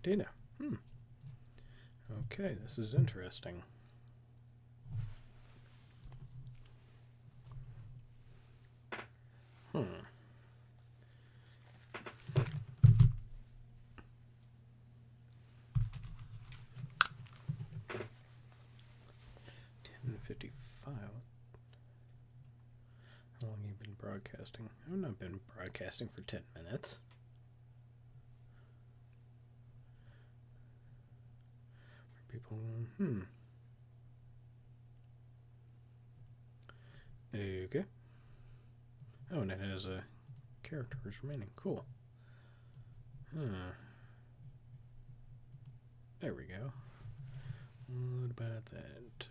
data. Okay, this is interesting. Hmm. 10:55. How long have you been broadcasting? I've not been broadcasting for 10 minutes. People, Okay. Oh, and it has a characters remaining. Cool. There we go. What about that?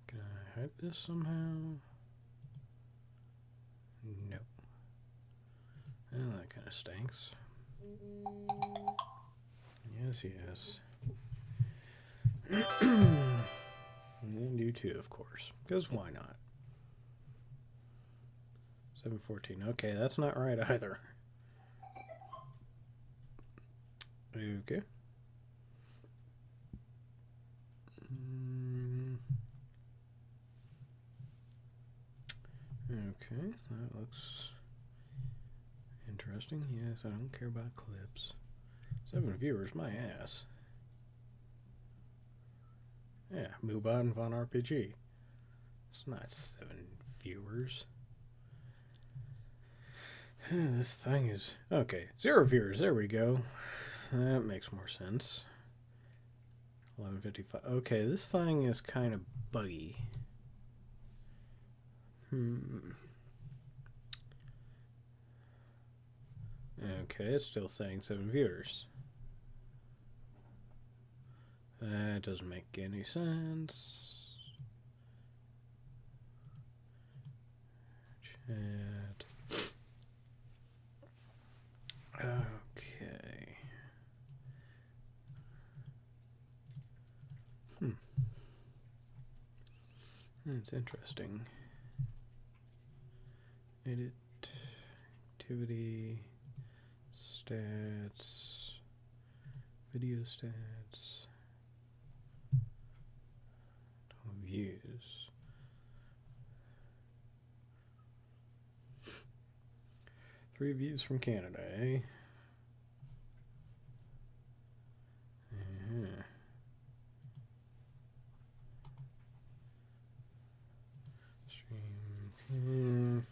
Can I hide this somehow? Nope. Oh, that kind of stinks. Yes, yes. And you too, of course. Because why not? 7:14. Okay, that's not right either. Okay. Okay, that looks interesting. Yes, I don't care about clips. 7 viewers, my ass. Yeah, Mubon Von RPG. It's not 7 viewers. This thing is... Okay, 0 viewers, there we go. That makes more sense. 11:55. Okay, this thing is kind of buggy. Okay, it's still saying 7 viewers. That doesn't make any sense. Chat. Okay. That's interesting. Edit. Activity. Stats. Video stats. Views. Three views from Canada, eh? Stream.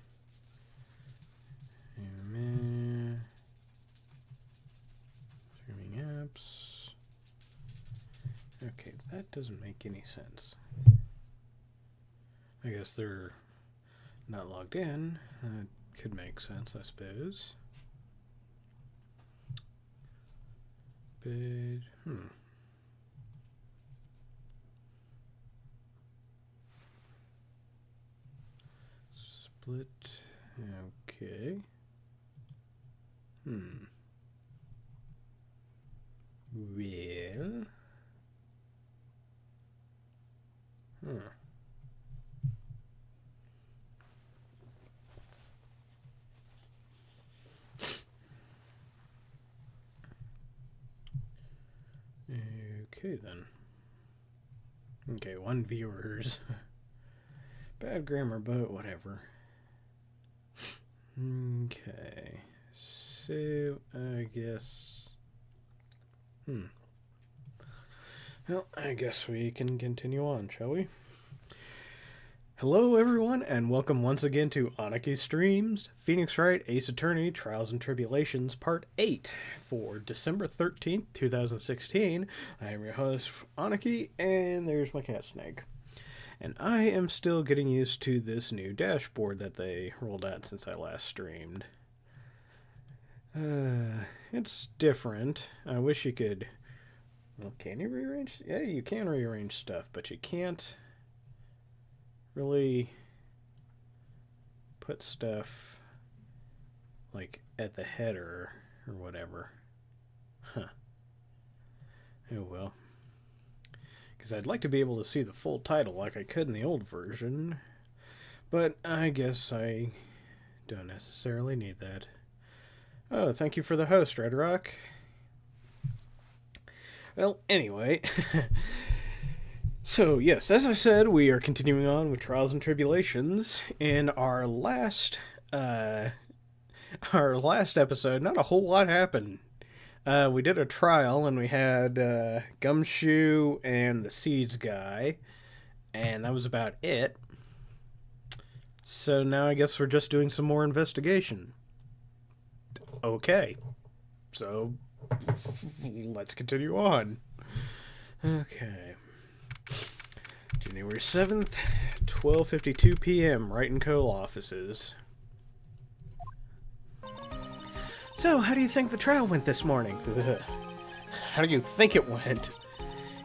Streaming apps. Okay, that doesn't make any sense. I guess they're not logged in. That could make sense, I suppose. But, Split. Okay. Well. Okay, then. Okay, 1 viewers. Bad grammar, but whatever. Okay. So, I guess... Well, I guess we can continue on, shall we? Hello, everyone, and welcome once again to Aniki Streams, Phoenix Wright, Ace Attorney, Trials and Tribulations, Part 8, for December 13th, 2016. I am your host, Aniki, and there's my cat Snake. And I am still getting used to this new dashboard that they rolled out since I last streamed. It's different. I wish you could... Well, can you rearrange? Yeah, you can rearrange stuff, but you can't really put stuff like at the header or whatever. Huh. Oh well. Because I'd like to be able to see the full title like I could in the old version, but I guess I don't necessarily need that. Oh, thank you for the host, Red Rock. Well, anyway. So, yes, as I said, we are continuing on with Trials and Tribulations. In our last episode, not a whole lot happened. We did a trial, and we had Gumshoe and the Seeds guy, and that was about it. So now I guess we're just doing some more investigation. Okay. So, let's continue on. Okay. January 7th, 12:52 p.m., Wright & Co. offices. So, how do you think the trial went this morning? How do you think it went?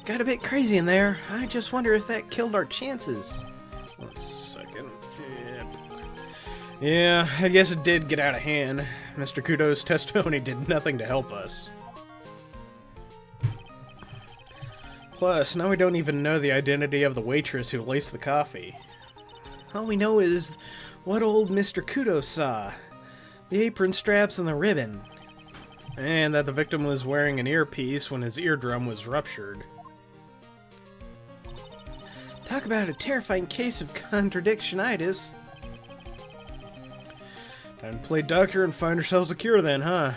Got a bit crazy in there. I just wonder if that killed our chances. 1 second. Yeah, I guess it did get out of hand. Mr. Kudo's testimony did nothing to help us. Plus, now we don't even know the identity of the waitress who laced the coffee. All we know is what old Mr. Kudo saw. The apron straps and the ribbon. And that the victim was wearing an earpiece when his eardrum was ruptured. Talk about a terrifying case of contradictionitis. Time to play doctor and find ourselves a cure then, huh?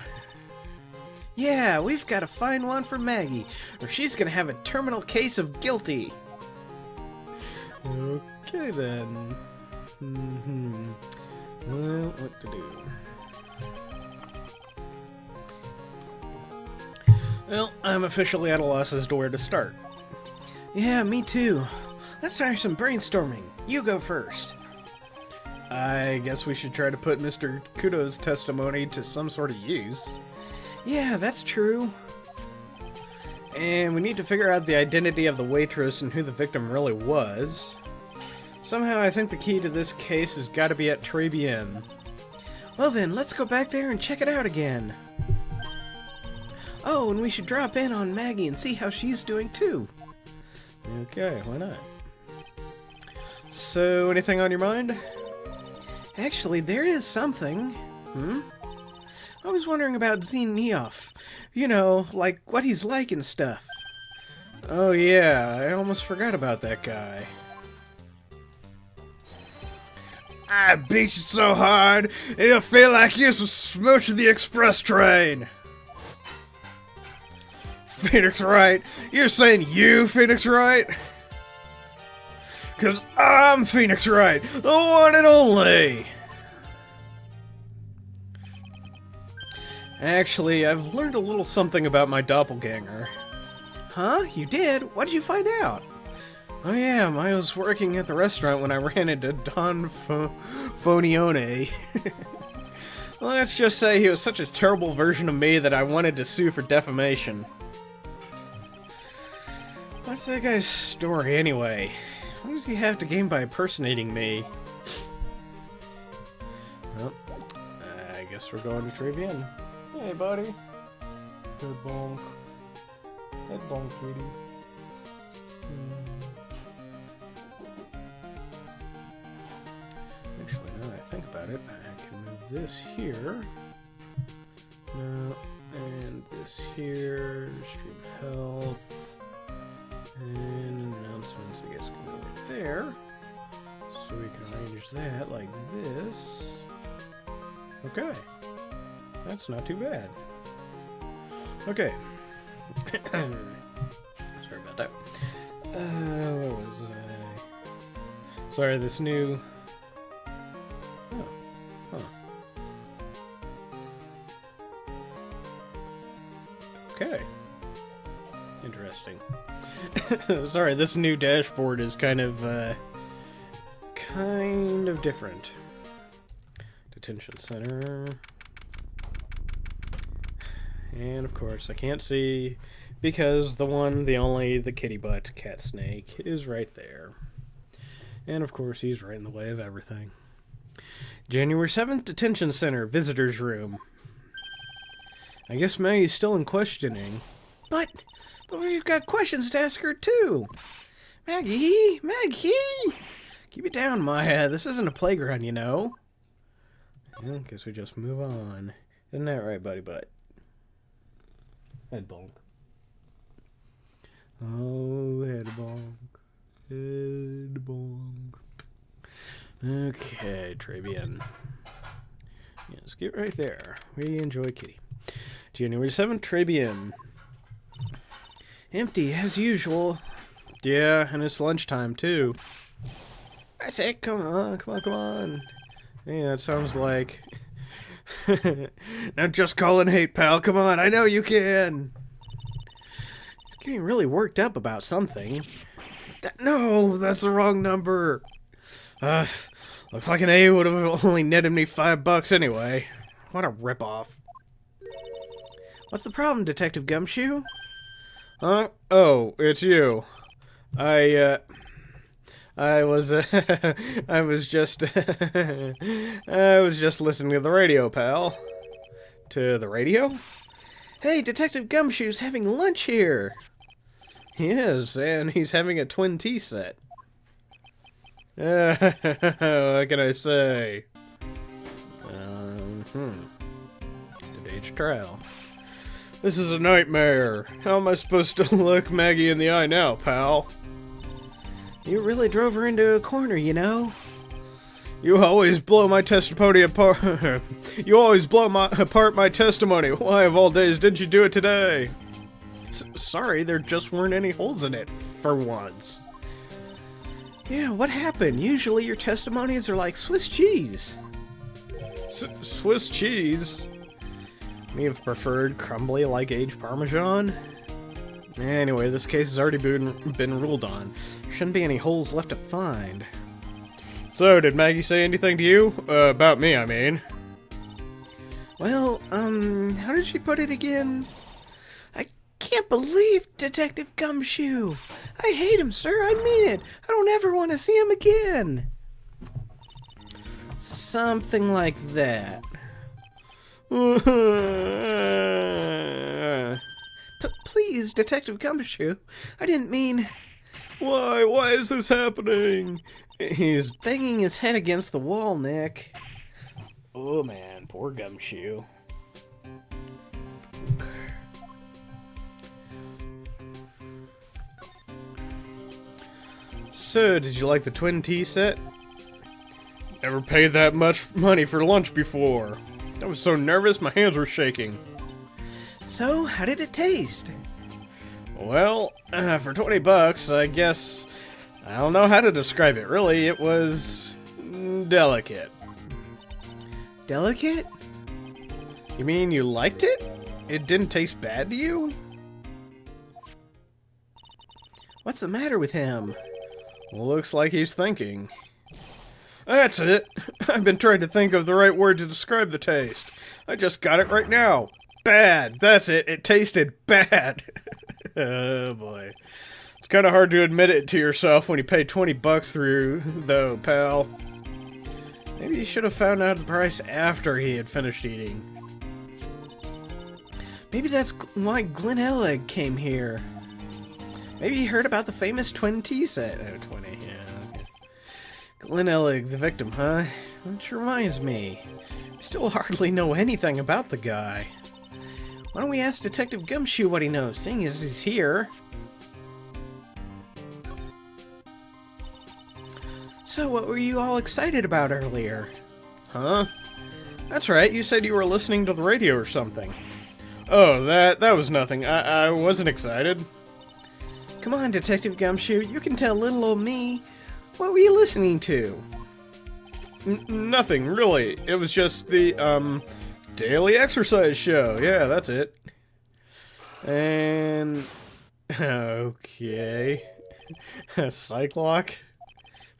Yeah, we've got to find one for Maggie, or she's gonna have a terminal case of guilty. Okay then. Well, what to do? Well, I'm officially at a loss as to where to start. Yeah, me too. Let's try some brainstorming. You go first. I guess we should try to put Mr. Kudo's testimony to some sort of use. Yeah, that's true. And we need to figure out the identity of the waitress and who the victim really was. Somehow I think the key to this case has got to be at Tribulations. Well then, let's go back there and check it out again. Oh, and we should drop in on Maggie and see how she's doing too. Okay, why not? So, anything on your mind? Actually, there is something. I was wondering about Neoff. You know, like what he's like and stuff. Oh yeah, I almost forgot about that guy. I beat you so hard, it'll feel like you was smooching the express train. Phoenix Wright? You're saying you, Phoenix Wright? 'Cause I'm Phoenix Wright, the one and only! Actually, I've learned a little something about my doppelganger. Huh? You did? What did you find out? Oh yeah, I was working at the restaurant when I ran into Don Fonione. Well, let's just say he was such a terrible version of me that I wanted to sue for defamation. What's that guy's story anyway? What does he have to gain by impersonating me? Well, I guess we're going to Tribune. Hey, buddy. Head bonk. Head bonk, sweetie. Actually, now that I think about it, I can move this here. No, and this here. Stream health. And announcements, I guess, can go right there. So we can arrange that like this. Okay. That's not too bad. Okay. Sorry about that. Where was I? Sorry, this new... Oh. Huh. Okay. Interesting. Sorry, this new dashboard is kind of different. Detention center. And of course, I can't see because the one, the only, the kitty butt cat snake is right there. And of course, he's right in the way of everything. January 7th, Detention Center, Visitor's Room. I guess Maggie's still in questioning. But we've got questions to ask her too. Maggie! Keep it down, Maya. This isn't a playground, you know. I guess we just move on. Isn't that right, buddy butt? Head bonk. Oh, head bonk. Head bonk. Okay, Tribune. Yes, get right there. We enjoy kitty. January 7th, Tribune. Empty, as usual. Yeah, and it's lunchtime, too. That's it, come on, come on, come on. Hey, that sounds like... Now just call in hate, pal, come on, I know you can. He's getting really worked up about something. No, that's the wrong number. Looks like an A would have only netted me $5 anyway. What a ripoff. What's the problem, Detective Gumshoe? Huh? Oh, it's you. I was just listening to the radio, pal. To the radio? Hey, Detective Gumshoe's having lunch here. He is, and he's having a twin tea set. What can I say? Today's trial. This is a nightmare. How am I supposed to look Maggie in the eye now, pal? You really drove her into a corner, you know? You always blow my testimony apart. You always blow apart my testimony. Why of all days didn't you do it today? Sorry, there just weren't any holes in it, for once. Yeah, what happened? Usually your testimonies are like Swiss cheese. Swiss cheese? Me have preferred crumbly like aged Parmesan? Anyway, this case has already been ruled on. Shouldn't be any holes left to find. So, did Maggie say anything to you? About me, I mean. Well, how did she put it again? I can't believe Detective Gumshoe. I hate him, sir. I mean it. I don't ever want to see him again. Something like that. Please, Detective Gumshoe. I didn't mean... Why? Why is this happening? He's banging his head against the wall, Nick. Oh, man. Poor Gumshoe. So, did you like the twin tea set? Never paid that much money for lunch before. I was so nervous, my hands were shaking. So, how did it taste? Well, for $20, I guess... I don't know how to describe it, really. It was... delicate. Delicate? You mean you liked it? It didn't taste bad to you? What's the matter with him? Well, looks like he's thinking. That's it. I've been trying to think of the right word to describe the taste. I just got it right now. Bad. That's it. It tasted bad. Oh, boy. It's kind of hard to admit it to yourself when you pay $20 through, though, pal. Maybe you should have found out the price after he had finished eating. Maybe that's why Glenn Ellig came here. Maybe he heard about the famous twin tea set. Oh, 20, yeah. Okay. Glenn Ellig, the victim, huh? Which reminds me, we still hardly know anything about the guy. Why don't we ask Detective Gumshoe what he knows, seeing as he's here? So, what were you all excited about earlier? Huh? That's right, you said you were listening to the radio or something. Oh, that was nothing. I wasn't excited. Come on, Detective Gumshoe, you can tell little old me. What were you listening to? Nothing, really. It was just the, daily exercise show. Yeah, that's it. And... okay. Cyclock?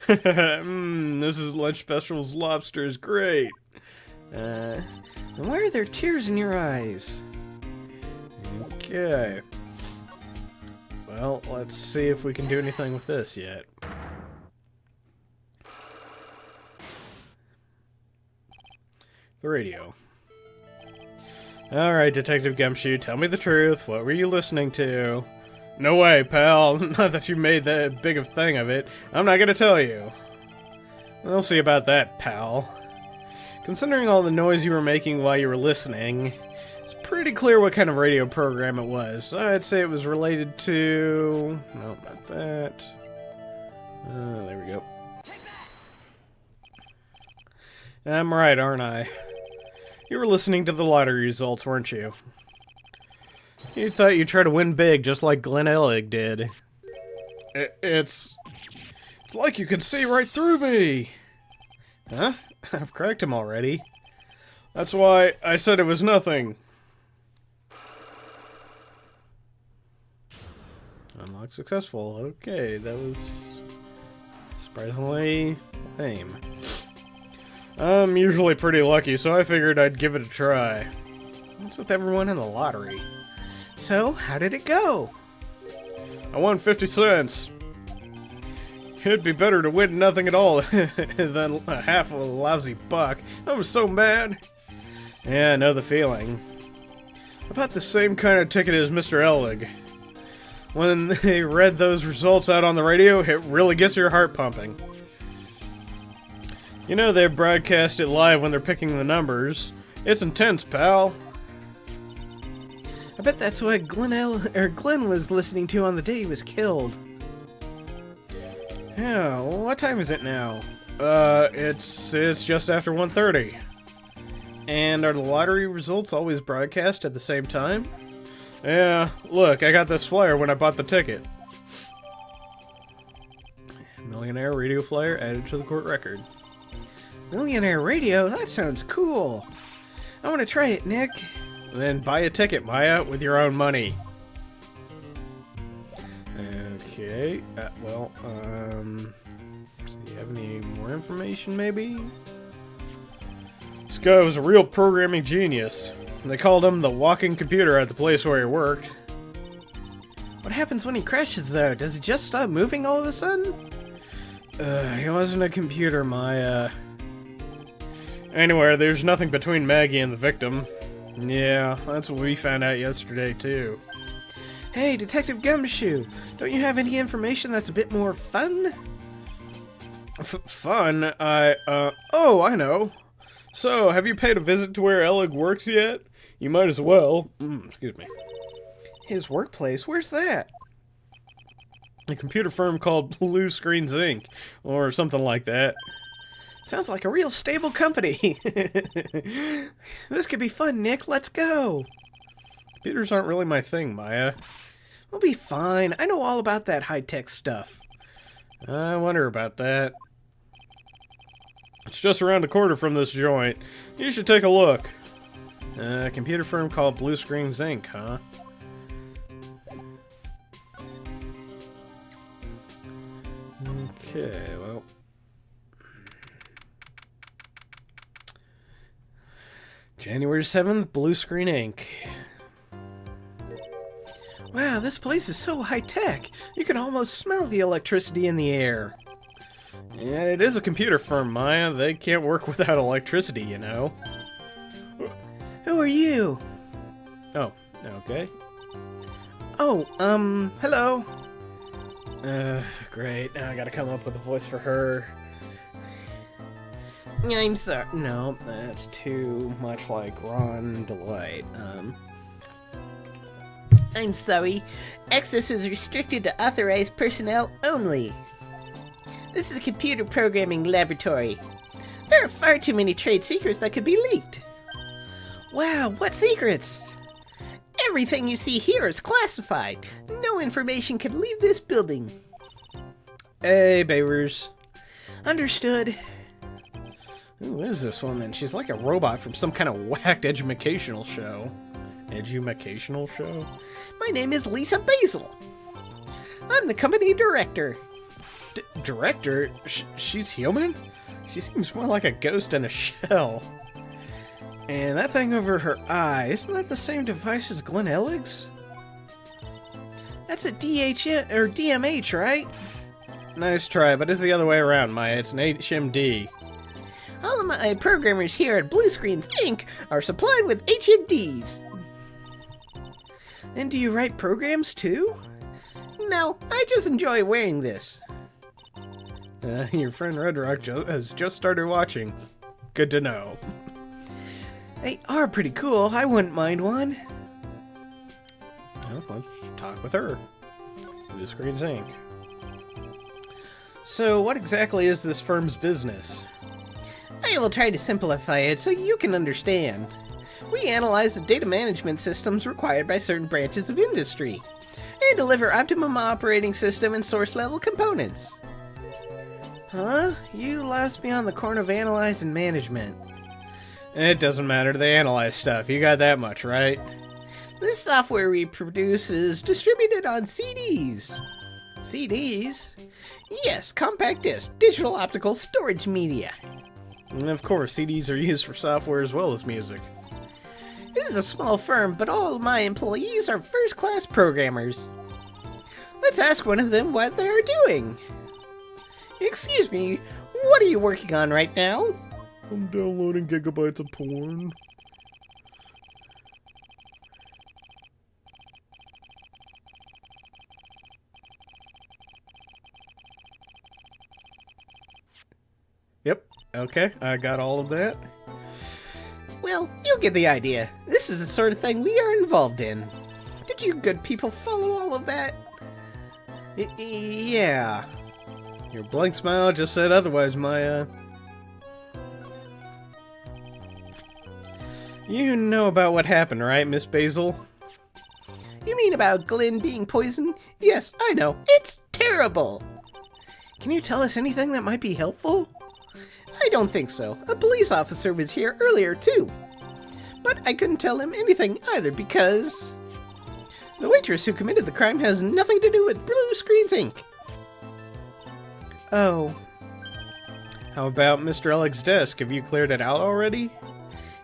This is Lunch Special's lobster is great. And why are there tears in your eyes? Okay. Well, let's see if we can do anything with this yet. The radio. Alright, Detective Gumshoe, tell me the truth. What were you listening to? No way, pal. Not that you made that big of a thing of it. I'm not gonna tell you. We'll see about that, pal. Considering all the noise you were making while you were listening, it's pretty clear what kind of radio program it was. I'd say it was related to... No, not that. There we go. I'm right, aren't I? You were listening to the lottery results, weren't you? You thought you'd try to win big, just like Glenn Ellig did. It's like you could see right through me! Huh? I've cracked him already. That's why I said it was nothing. Unlock successful. Okay, that was surprisingly lame. I'm usually pretty lucky, so I figured I'd give it a try. What's with everyone in the lottery? So, how did it go? I won 50 cents. It'd be better to win nothing at all than half a lousy buck. I was so mad. Yeah, I know the feeling. About the same kind of ticket as Mr. Ellig. When they read those results out on the radio, it really gets your heart pumping. You know they broadcast it live when they're picking the numbers. It's intense, pal. I bet that's what Glenn was listening to on the day he was killed. Yeah, what time is it now? It's just after 1:30. And are the lottery results always broadcast at the same time? Yeah, look, I got this flyer when I bought the ticket. Millionaire radio flyer added to the court record. Millionaire radio? That sounds cool. I want to try it, Nick. Then buy a ticket, Maya, with your own money. Okay, do you have any more information, maybe? This guy was a real programming genius. They called him the walking computer at the place where he worked. What happens when he crashes, though? Does he just stop moving all of a sudden? He wasn't a computer, Maya. Anyway, there's nothing between Maggie and the victim. Yeah, that's what we found out yesterday, too. Hey, Detective Gumshoe, don't you have any information that's a bit more fun? Fun? Oh, I know. So, have you paid a visit to where Ellig works yet? You might as well. Excuse me. His workplace? Where's that? A computer firm called Blue Screens Inc. Or something like that. Sounds like a real stable company. This could be fun, Nick. Let's go. Computers aren't really my thing, Maya. We'll be fine. I know all about that high-tech stuff. I wonder about that. It's just around the corner from this joint. You should take a look. A computer firm called Blue Screens Inc., huh? Okay, well... January 7th, Blue Screen Inc. Wow, this place is so high-tech. You can almost smell the electricity in the air. Yeah, it is a computer firm, Maya. They can't work without electricity, you know. Who are you? Oh, okay. Oh, hello. Great. Now I gotta come up with a voice for her. I'm sorry. No, that's too much like Ron Delight. I'm sorry. Access is restricted to authorized personnel only. This is a computer programming laboratory. There are far too many trade secrets that could be leaked. Wow, what secrets? Everything you see here is classified. No information can leave this building. Hey, Beirers. Understood. Who is this woman? She's like a robot from some kind of whacked educational show. Educational show? My name is Lisa Basil. I'm the company director. Director? She's human? She seems more like a ghost in a shell. And that thing over her eye, isn't that the same device as Glenn Ellig's? That's a DMH, right? Nice try, but it's the other way around, Maya. It's an HMD. All of my programmers here at Blue Screens Inc. are supplied with HMDs. And do you write programs too? No, I just enjoy wearing this. Your friend Red Rock has just started watching. Good to know. They are pretty cool. I wouldn't mind one. Well, let's talk with her. Blue Screens Inc. So, what exactly is this firm's business? I will try to simplify it so you can understand. We analyze the data management systems required by certain branches of industry and deliver optimum operating system and source level components. Huh? You lost me on the corner of analyze and management. It doesn't matter, they analyze stuff. You got that much, right? This software we produce is distributed on CDs. CDs? Yes, compact disc, digital optical storage media. And of course, CDs are used for software as well as music. It is a small firm, but all of my employees are first-class programmers. Let's ask one of them what they are doing. Excuse me, what are you working on right now? I'm downloading gigabytes of porn. Yep, okay, I got all of that. Well, you get the idea. This is the sort of thing we are involved in. Did you good people follow all of that? Yeah. Your blank smile just said otherwise, Maya. You know about what happened, right, Miss Basil? You mean about Glenn being poisoned? Yes, I know. It's terrible. Can you tell us anything that might be helpful? I don't think so. A police officer was here earlier, too. But I couldn't tell him anything either because the waitress who committed the crime has nothing to do with Blue Screens Inc. Oh. How about Mr. Alex's desk? Have you cleared it out already?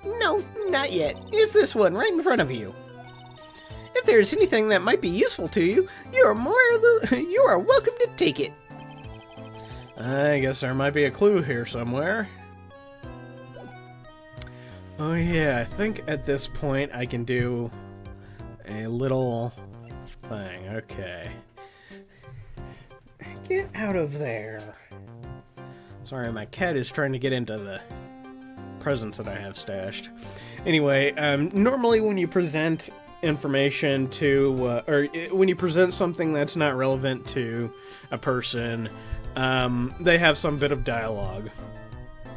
No, not yet. It's this one right in front of you. If there's anything that might be useful to you, you are welcome to take it. I guess there might be a clue here somewhere. Oh yeah, I think at this point I can do a little thing. Okay. Get out of there. Sorry, my cat is trying to get into the presents that I have stashed. Anyway, normally when you present information to, or when you present something that's not relevant to a person, they have some bit of dialogue.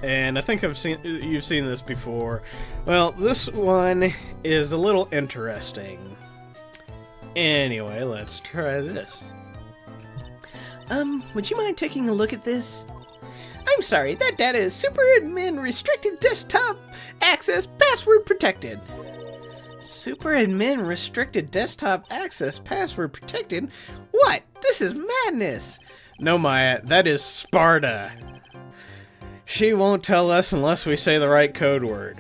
And I think you've seen this before. Well, this one is a little interesting. Anyway, let's try this. Would you mind taking a look at this? I'm sorry, that data is super admin restricted desktop access password protected. Super admin restricted desktop access password protected? What? This is madness! No, Maya, that is Sparta. She won't tell us unless we say the right code word.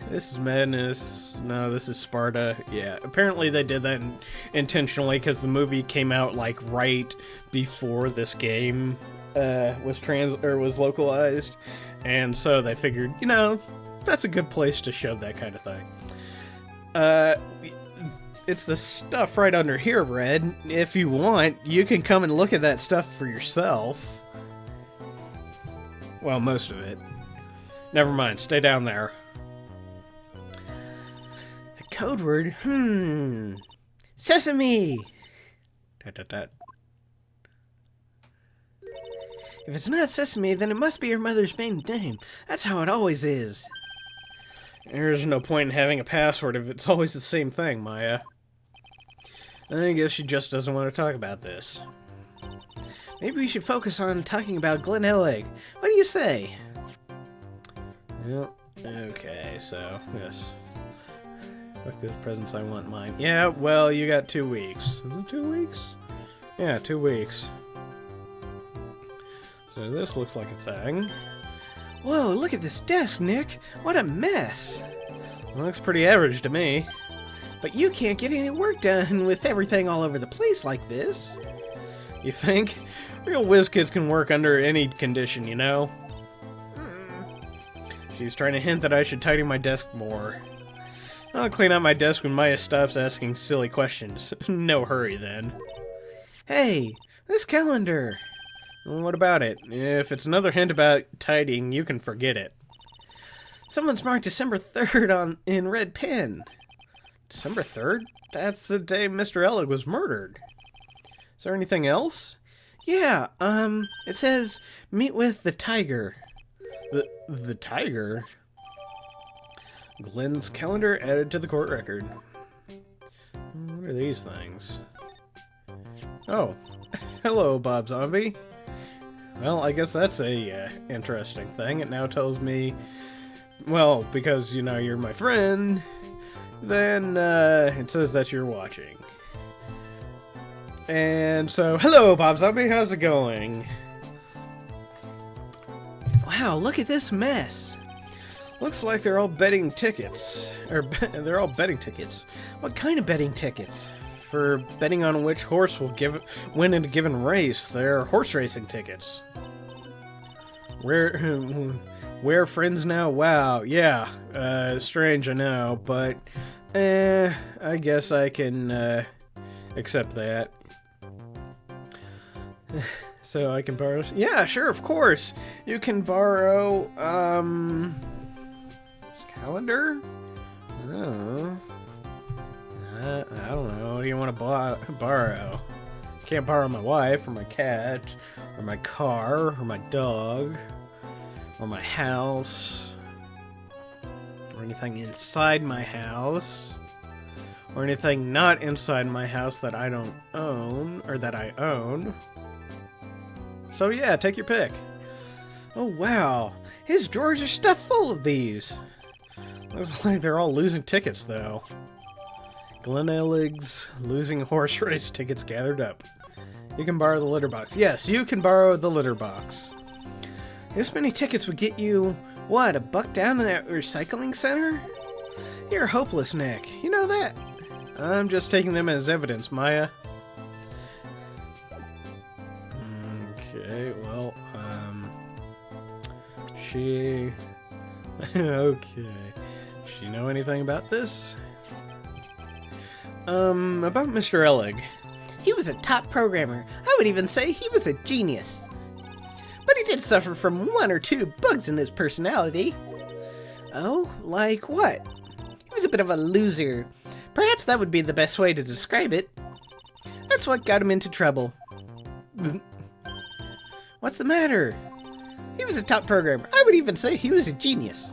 This is madness. No, this is Sparta. Yeah, apparently they did that intentionally because the movie came out like right before this game was localized, and so they figured, you know, that's a good place to show that kind of thing. It's the stuff right under here, Red. If you want, you can come and look at that stuff for yourself. Well, most of it. Never mind, stay down there. The code word? Sesame! Tut. If it's not Sesame, then it must be your mother's maiden name. That's how it always is. There's no point in having a password if it's always the same thing, Maya. I guess she just doesn't want to talk about this. Maybe we should focus on talking about Glen Ellig. What do you say? Yep. Okay, so, yes. Fuck those presents, I want mine. Yeah, well, you got 2 weeks. Is it 2 weeks? Yeah, 2 weeks. So this looks like a thing. Whoa, look at this desk, Nick. What a mess. Looks pretty average to me. But you can't get any work done with everything all over the place like this. You think? Real whiz kids can work under any condition, you know? She's trying to hint that I should tidy my desk more. I'll clean out my desk when Maya stops asking silly questions. No hurry, then. Hey, this calendar. What about it? If it's another hint about tidying, you can forget it. Someone's marked December 3rd in red pen. December 3rd? That's the day Mr. Ellig was murdered. Is there anything else? Yeah, it says, meet with the tiger. The tiger? Glenn's calendar added to the court record. What are these things? Oh, hello, Bob Zombie. Well, I guess that's a interesting thing. It now tells me, well, because, you know, you're my friend, then it says that you're watching. And so, hello, Bob Zombie, how's it going? Wow, look at this mess. Looks like they're all betting tickets. They're all betting tickets. What kind of betting tickets? For betting on which horse will win in a given race. They're horse racing tickets. We're friends now? Wow, yeah. Strange, I know, but I guess I can accept that. So I can borrow... Yeah, sure, of course. You can borrow, this calendar? Oh. I don't know. What do you want to borrow? Can't borrow my wife, or my cat, or my car, or my dog, or my house, or anything inside my house, or anything not inside my house that I don't own, or that I own. So yeah, take your pick. Oh wow, his drawers are stuffed full of these. Looks like they're all losing tickets though. Glen Ellig's losing horse race tickets gathered up. You can borrow the litter box. Yes, you can borrow the litter box. This many tickets would get you, what, $1 down in that recycling center? You're hopeless, Nick. You know that? I'm just taking them as evidence, Maya. Okay, well, she... okay. Does she know anything about this? About Mr. Ellig. He was a top programmer. I would even say he was a genius. But he did suffer from 1 or 2 bugs in his personality. Oh, like what? He was a bit of a loser. Perhaps that would be the best way to describe it. That's what got him into trouble. What's the matter? He was a top programmer. I would even say he was a genius.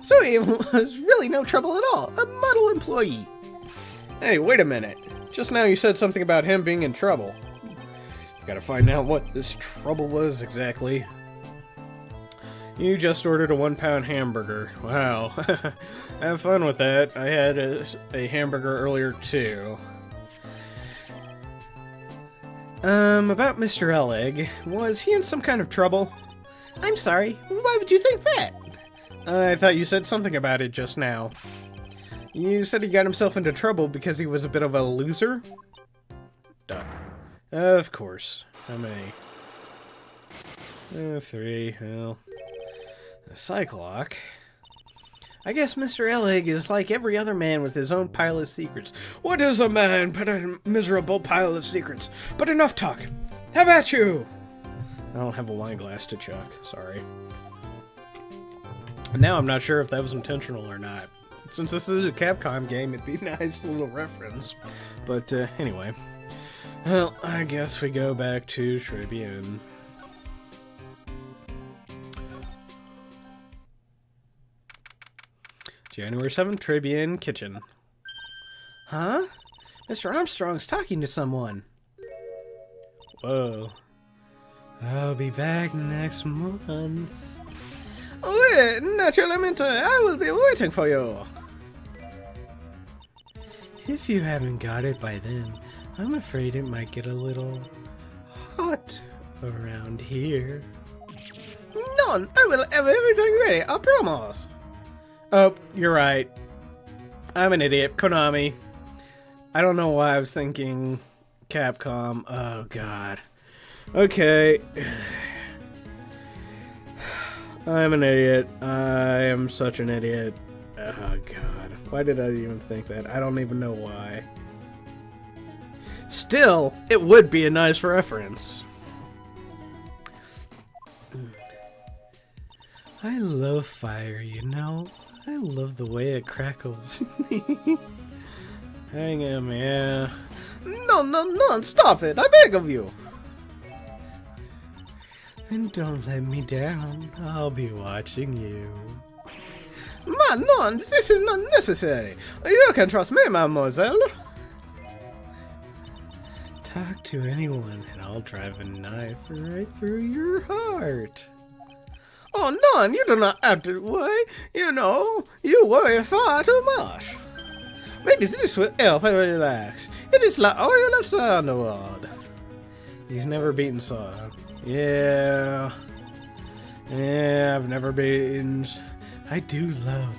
So it was really no trouble at all. A model employee. Hey, wait a minute. Just now you said something about him being in trouble. Gotta find out what this trouble was exactly. You just ordered a 1-pound hamburger. Wow. Have fun with that. I had a hamburger earlier too. About Mr. Ellig. Was he in some kind of trouble? I'm sorry. Why would you think that? I thought you said something about it just now. You said he got himself into trouble because he was a bit of a loser? Duh. Of course. How many? 3. Well, a cyclock. I guess Mr. Ellig is like every other man with his own pile of secrets. What is a man but a miserable pile of secrets? But enough talk. Have at you! I don't have a wine glass to chuck. Sorry. And now I'm not sure if that was intentional or not. Since this is a Capcom game, it'd be a nice little reference. But anyway. Well, I guess we go back to Tribune. January 7th, Tribune Kitchen. Huh? Mr. Armstrong's talking to someone. Whoa. I'll be back next month. Oh, naturalmente, I will be waiting for you. If you haven't got it by then, I'm afraid it might get a little hot around here. None, I will have everything ready, I promise. Oh, you're right. I'm an idiot. Konami. I don't know why I was thinking Capcom. Oh, God. Okay. I'm an idiot. I am such an idiot. Oh, God. Why did I even think that? I don't even know why. Still, it would be a nice reference. I love fire, you know. I love the way it crackles. Hang him, yeah. No, stop it, I beg of you. And don't let me down. I'll be watching you. Non, this is not necessary. You can trust me, mademoiselle. Talk to anyone and I'll drive a knife right through your heart. Oh, non, you do not act that way. You know, you worry far too much. Maybe this will help you relax. It is like oil of sandalwood. He's never beaten Saw. Yeah, I've never been. I do love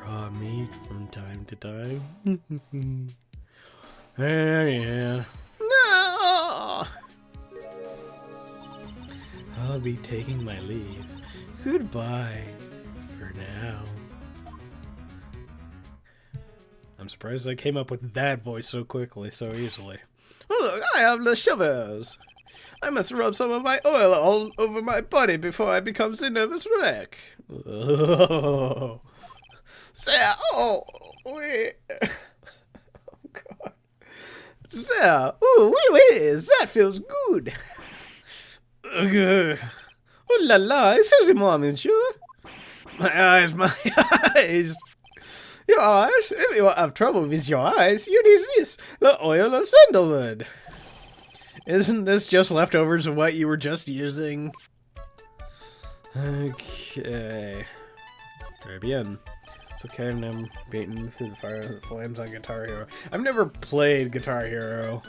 raw meat from time to time. Yeah. No. I'll be taking my leave. Goodbye for now. I'm surprised I came up with that voice so quickly, so easily. Look, I have the shivers. I must rub some of my oil all over my body before I become a nervous wreck. Oh. Sir, oh, wait. Oh, God. Sir, ooh, that feels good. Oh la la, excusez-moi, monsieur. My eyes. Your eyes? If you have trouble with your eyes, you need this, the oil of sandalwood. Isn't this just leftovers of what you were just using? Okay. Very bien. It's okay, I'm beating through the fire that flames on Guitar Hero. I've never played Guitar Hero.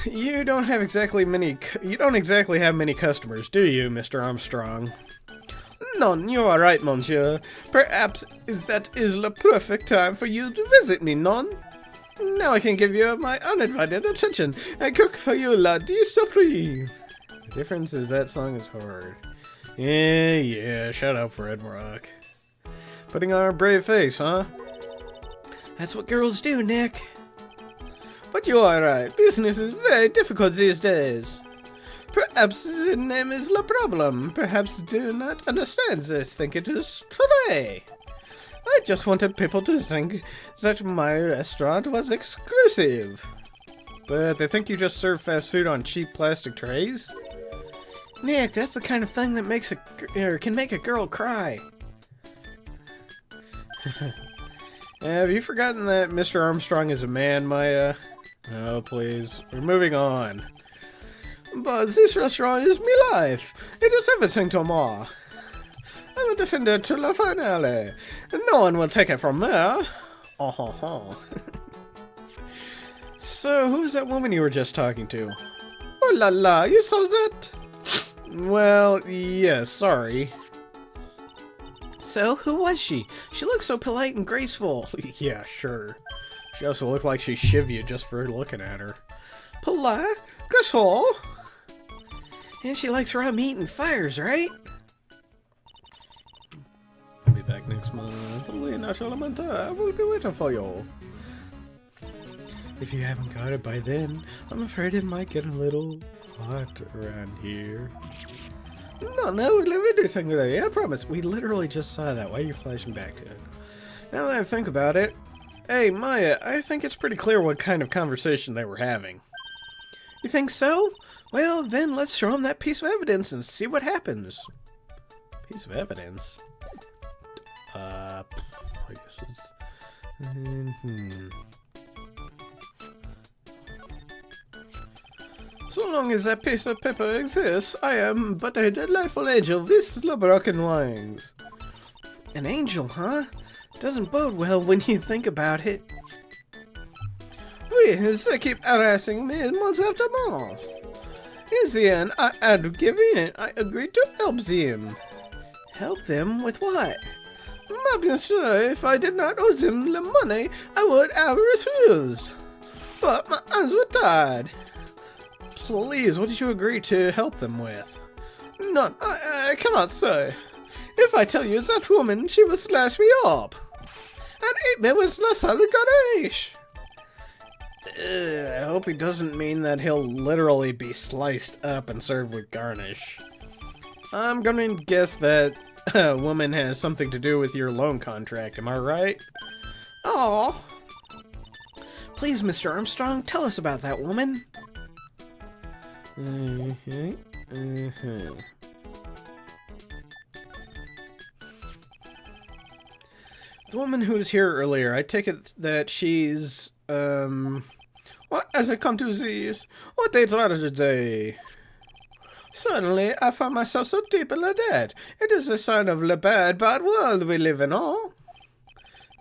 You don't exactly have many customers, do you, Mr. Armstrong? No, you are right, monsieur. Perhaps that is the perfect time for you to visit me, non? Now I can give you my uninvited attention and cook for you la discipline. The difference is that song is hard. Yeah, shut up, Red Rock. Putting on a brave face, huh? That's what girls do, Nick. But you are right. Business is very difficult these days. Perhaps the name is the problem. Perhaps do not understand this. Think it is today. I just wanted people to think that my restaurant was exclusive. But they think you just serve fast food on cheap plastic trays? Nick, that's the kind of thing that can make a girl cry. Have you forgotten that Mr. Armstrong is a man, Maya? Oh, please. We're moving on. But this restaurant is my life. It is everything to me. I will defend it to the finale. No one will take it from there. So, who's that woman you were just talking to? Oh la la, you saw that? Well, yeah, sorry. So, who was she? She looked so polite and graceful. Yeah, sure. She also looked like she shiv you just for looking at her. Polite? Graceful? And she likes raw meat and fires, right? I'll be back next month. I will be waiting for you. If you haven't got it by then, I'm afraid it might get a little hot around here. No, we'll leave everything ready, I promise. We literally just saw that. Why are you flashing back to it? Now that I think about it, hey, Maya, I think it's pretty clear what kind of conversation they were having. You think so? Well, then let's show them that piece of evidence and see what happens. Piece of evidence? I guess it's... So long as that piece of paper exists, I am but a delightful angel with the broken wings. An angel, huh? Doesn't bode well when you think about it. They keep harassing me months after months. In the end, I had to give in. I agreed to help them. Help them with what? My monsieur, if I did not owe them the money, I would have refused. But my hands were tied. Please, what did you agree to help them with? None. I cannot say. If I tell you that woman, she will slash me up. And eat me with the salad garnish. I hope he doesn't mean that he'll literally be sliced up and served with garnish. I'm gonna guess that a woman has something to do with your loan contract, am I right? Oh. Please, Mr. Armstrong, tell us about that woman. The woman who was here earlier, I take it that she's, What has it come to this? What dates are today? Suddenly, I find myself so deep in the debt. It is a sign of the bad world we live in, oh?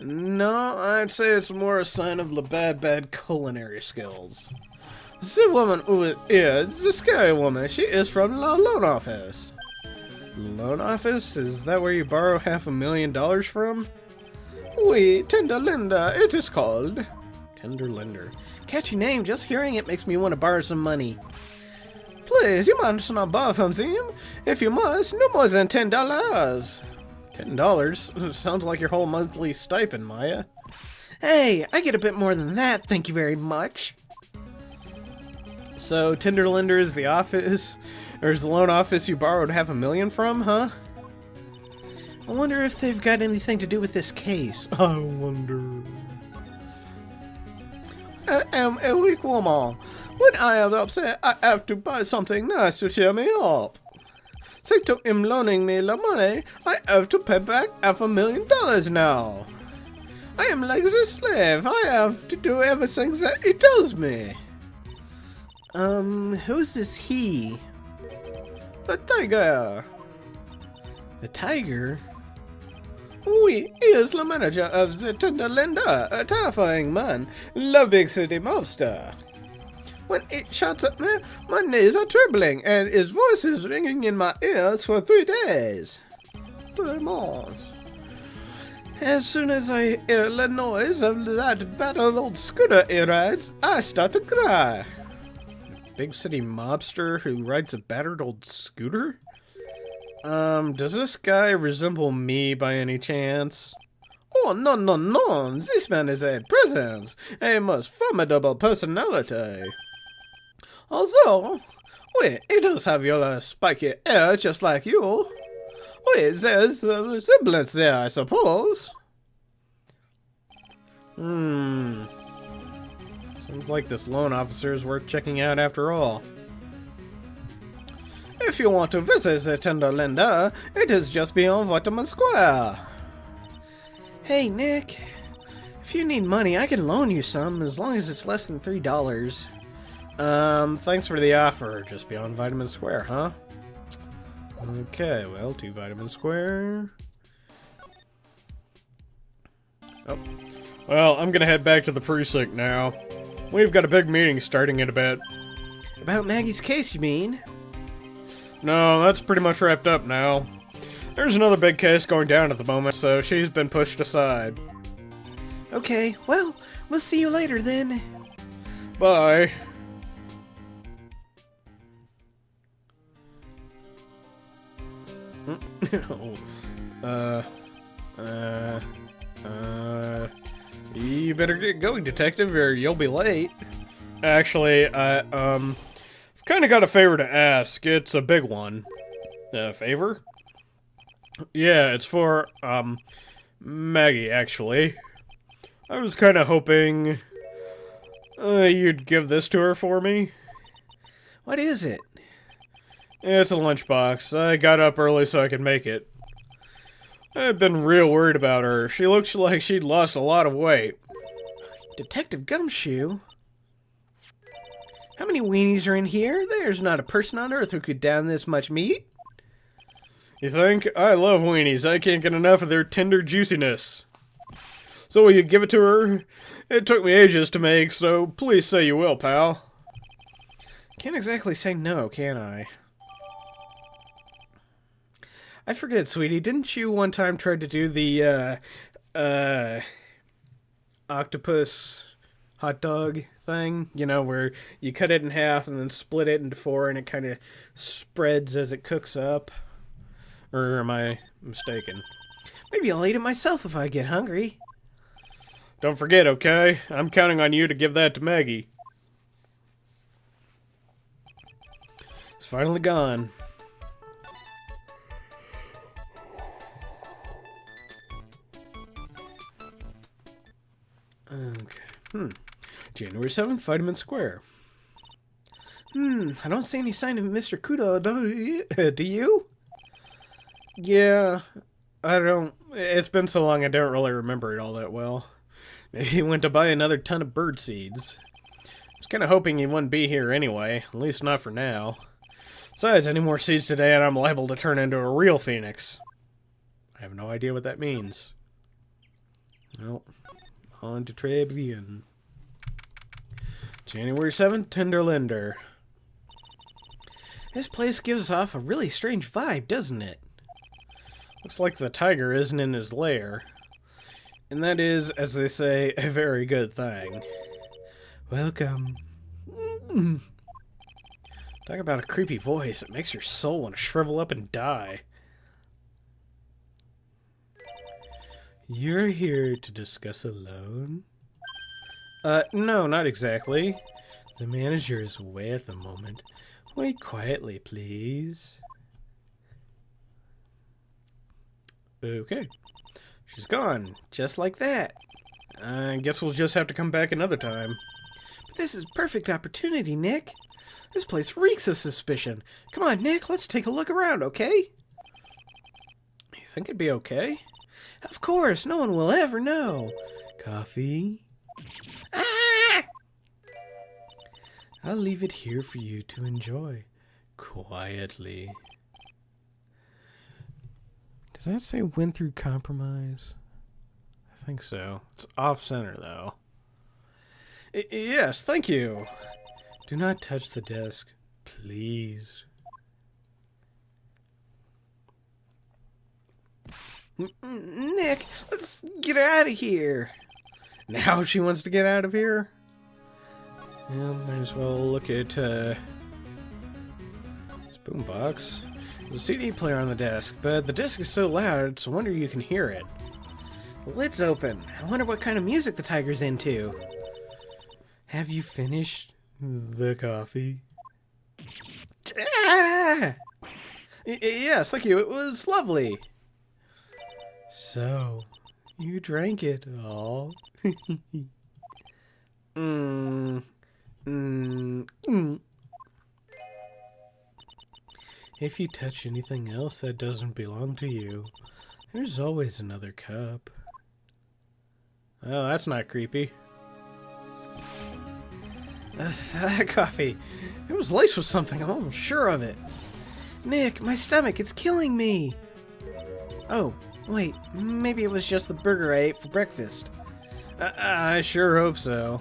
No, I'd say it's more a sign of the bad culinary skills. The woman who is here, the scary woman, she is from the loan office. Loan office? Is that where you borrow $500,000 from? Oui, Tender Linda, it is called. Tender lender. Catchy name, just hearing it makes me want to borrow some money. Please, you must not borrow from them. If you must, no more than $10. $10? Sounds like your whole monthly stipend, Maya. Hey, I get a bit more than that, thank you very much. So, Tender lender is the office, or is the loan office you borrowed $500,000 from, huh? I wonder if they've got anything to do with this case. I wonder. I am a weak woman. When I am upset, I have to buy something nice to cheer me up. Thanks to him loaning me the money, I have to pay back $500,000 now. I am like a slave. I have to do everything that he tells me. Who's this he? The tiger. The tiger? Oui, he is the manager of the Tender Linda, a terrifying man, the big city mobster. When he shouts at me, my knees are trembling, and his voice is ringing in my ears for 3 days. 3 months. As soon as I hear the noise of that battered old scooter he rides, I start to cry. Big city mobster who rides a battered old scooter? Does this guy resemble me by any chance? Oh, no, no, no. This man is a presence, a most formidable personality. Although, wait, he does have your spiky hair just like you. Wait, there's a resemblance there, I suppose. Seems like this loan officer is worth checking out after all. If you want to visit the Tender Linda, it is just beyond Vitamin Square. Hey, Nick. If you need money, I can loan you some, as long as it's less than $3. Thanks for the offer. Just beyond Vitamin Square, huh? Okay, well, 2 Vitamin Square. Oh. Well, I'm gonna head back to the precinct now. We've got a big meeting starting in a bit. About Maggie's case, you mean? No, that's pretty much wrapped up now. There's another big case going down at the moment, so she's been pushed aside. Okay, well, we'll see you later then. Bye. You better get going, detective, or you'll be late. Actually, I've kind of got a favor to ask. It's a big one. Favor? Yeah, it's for, Maggie, actually. I was kind of hoping you'd give this to her for me. What is it? It's a lunchbox. I got up early so I could make it. I've been real worried about her. She looks like she'd lost a lot of weight. Detective Gumshoe? How many weenies are in here? There's not a person on earth who could down this much meat. You think? I love weenies. I can't get enough of their tender juiciness. So will you give it to her? It took me ages to make, so please say you will, pal. Can't exactly say no, can I? I forget, sweetie, didn't you one time try to do the, octopus hot dog thing? You know, where you cut it in half and then split it into 4 and it kind of spreads as it cooks up? Or am I mistaken? Maybe I'll eat it myself if I get hungry. Don't forget, okay? I'm counting on you to give that to Maggie. It's finally gone. January 7th, Vitamin Square. I don't see any sign of Mr. Kudo, do you? Yeah, I don't... It's been so long I don't really remember it all that well. Maybe he went to buy another ton of bird seeds. I was kind of hoping he wouldn't be here anyway, at least not for now. Besides, any more seeds today and I'm liable to turn into a real phoenix. I have no idea what that means. Well, on to Tribune. January 7th, Tenderlinder. This place gives off a really strange vibe, doesn't it? Looks like the tiger isn't in his lair. And that is, as they say, a very good thing. Welcome. Talk about a creepy voice. It makes your soul want to shrivel up and die. You're here to discuss a loan? No, not exactly. The manager is away at the moment. Wait quietly, please. Okay. She's gone, just like that. I guess we'll just have to come back another time. But this is a perfect opportunity, Nick. This place reeks of suspicion. Come on, Nick, let's take a look around, okay? You think it'd be okay? Of course, no one will ever know. Coffee? Ah! I'll leave it here for you to enjoy. Quietly. Does that say win through compromise? I think so. It's off-center, though. Yes, thank you. Do not touch the desk, please. Nick, let's get out of here. Now she wants to get out of here? Yeah, might as well look at, this boombox. There's a CD player on the desk, but the disc is so loud, it's a wonder you can hear it. The lid's open. I wonder what kind of music the tiger's into. Have you finished the coffee? Ah! Yes, thank you. It was lovely. So, you drank it all? If you touch anything else that doesn't belong to you, there's always another cup. Oh, that's not creepy. That coffee. It was laced with something, I'm almost sure of it. Nick, my stomach, it's killing me. Oh, wait, maybe it was just the burger I ate for breakfast. I sure hope so.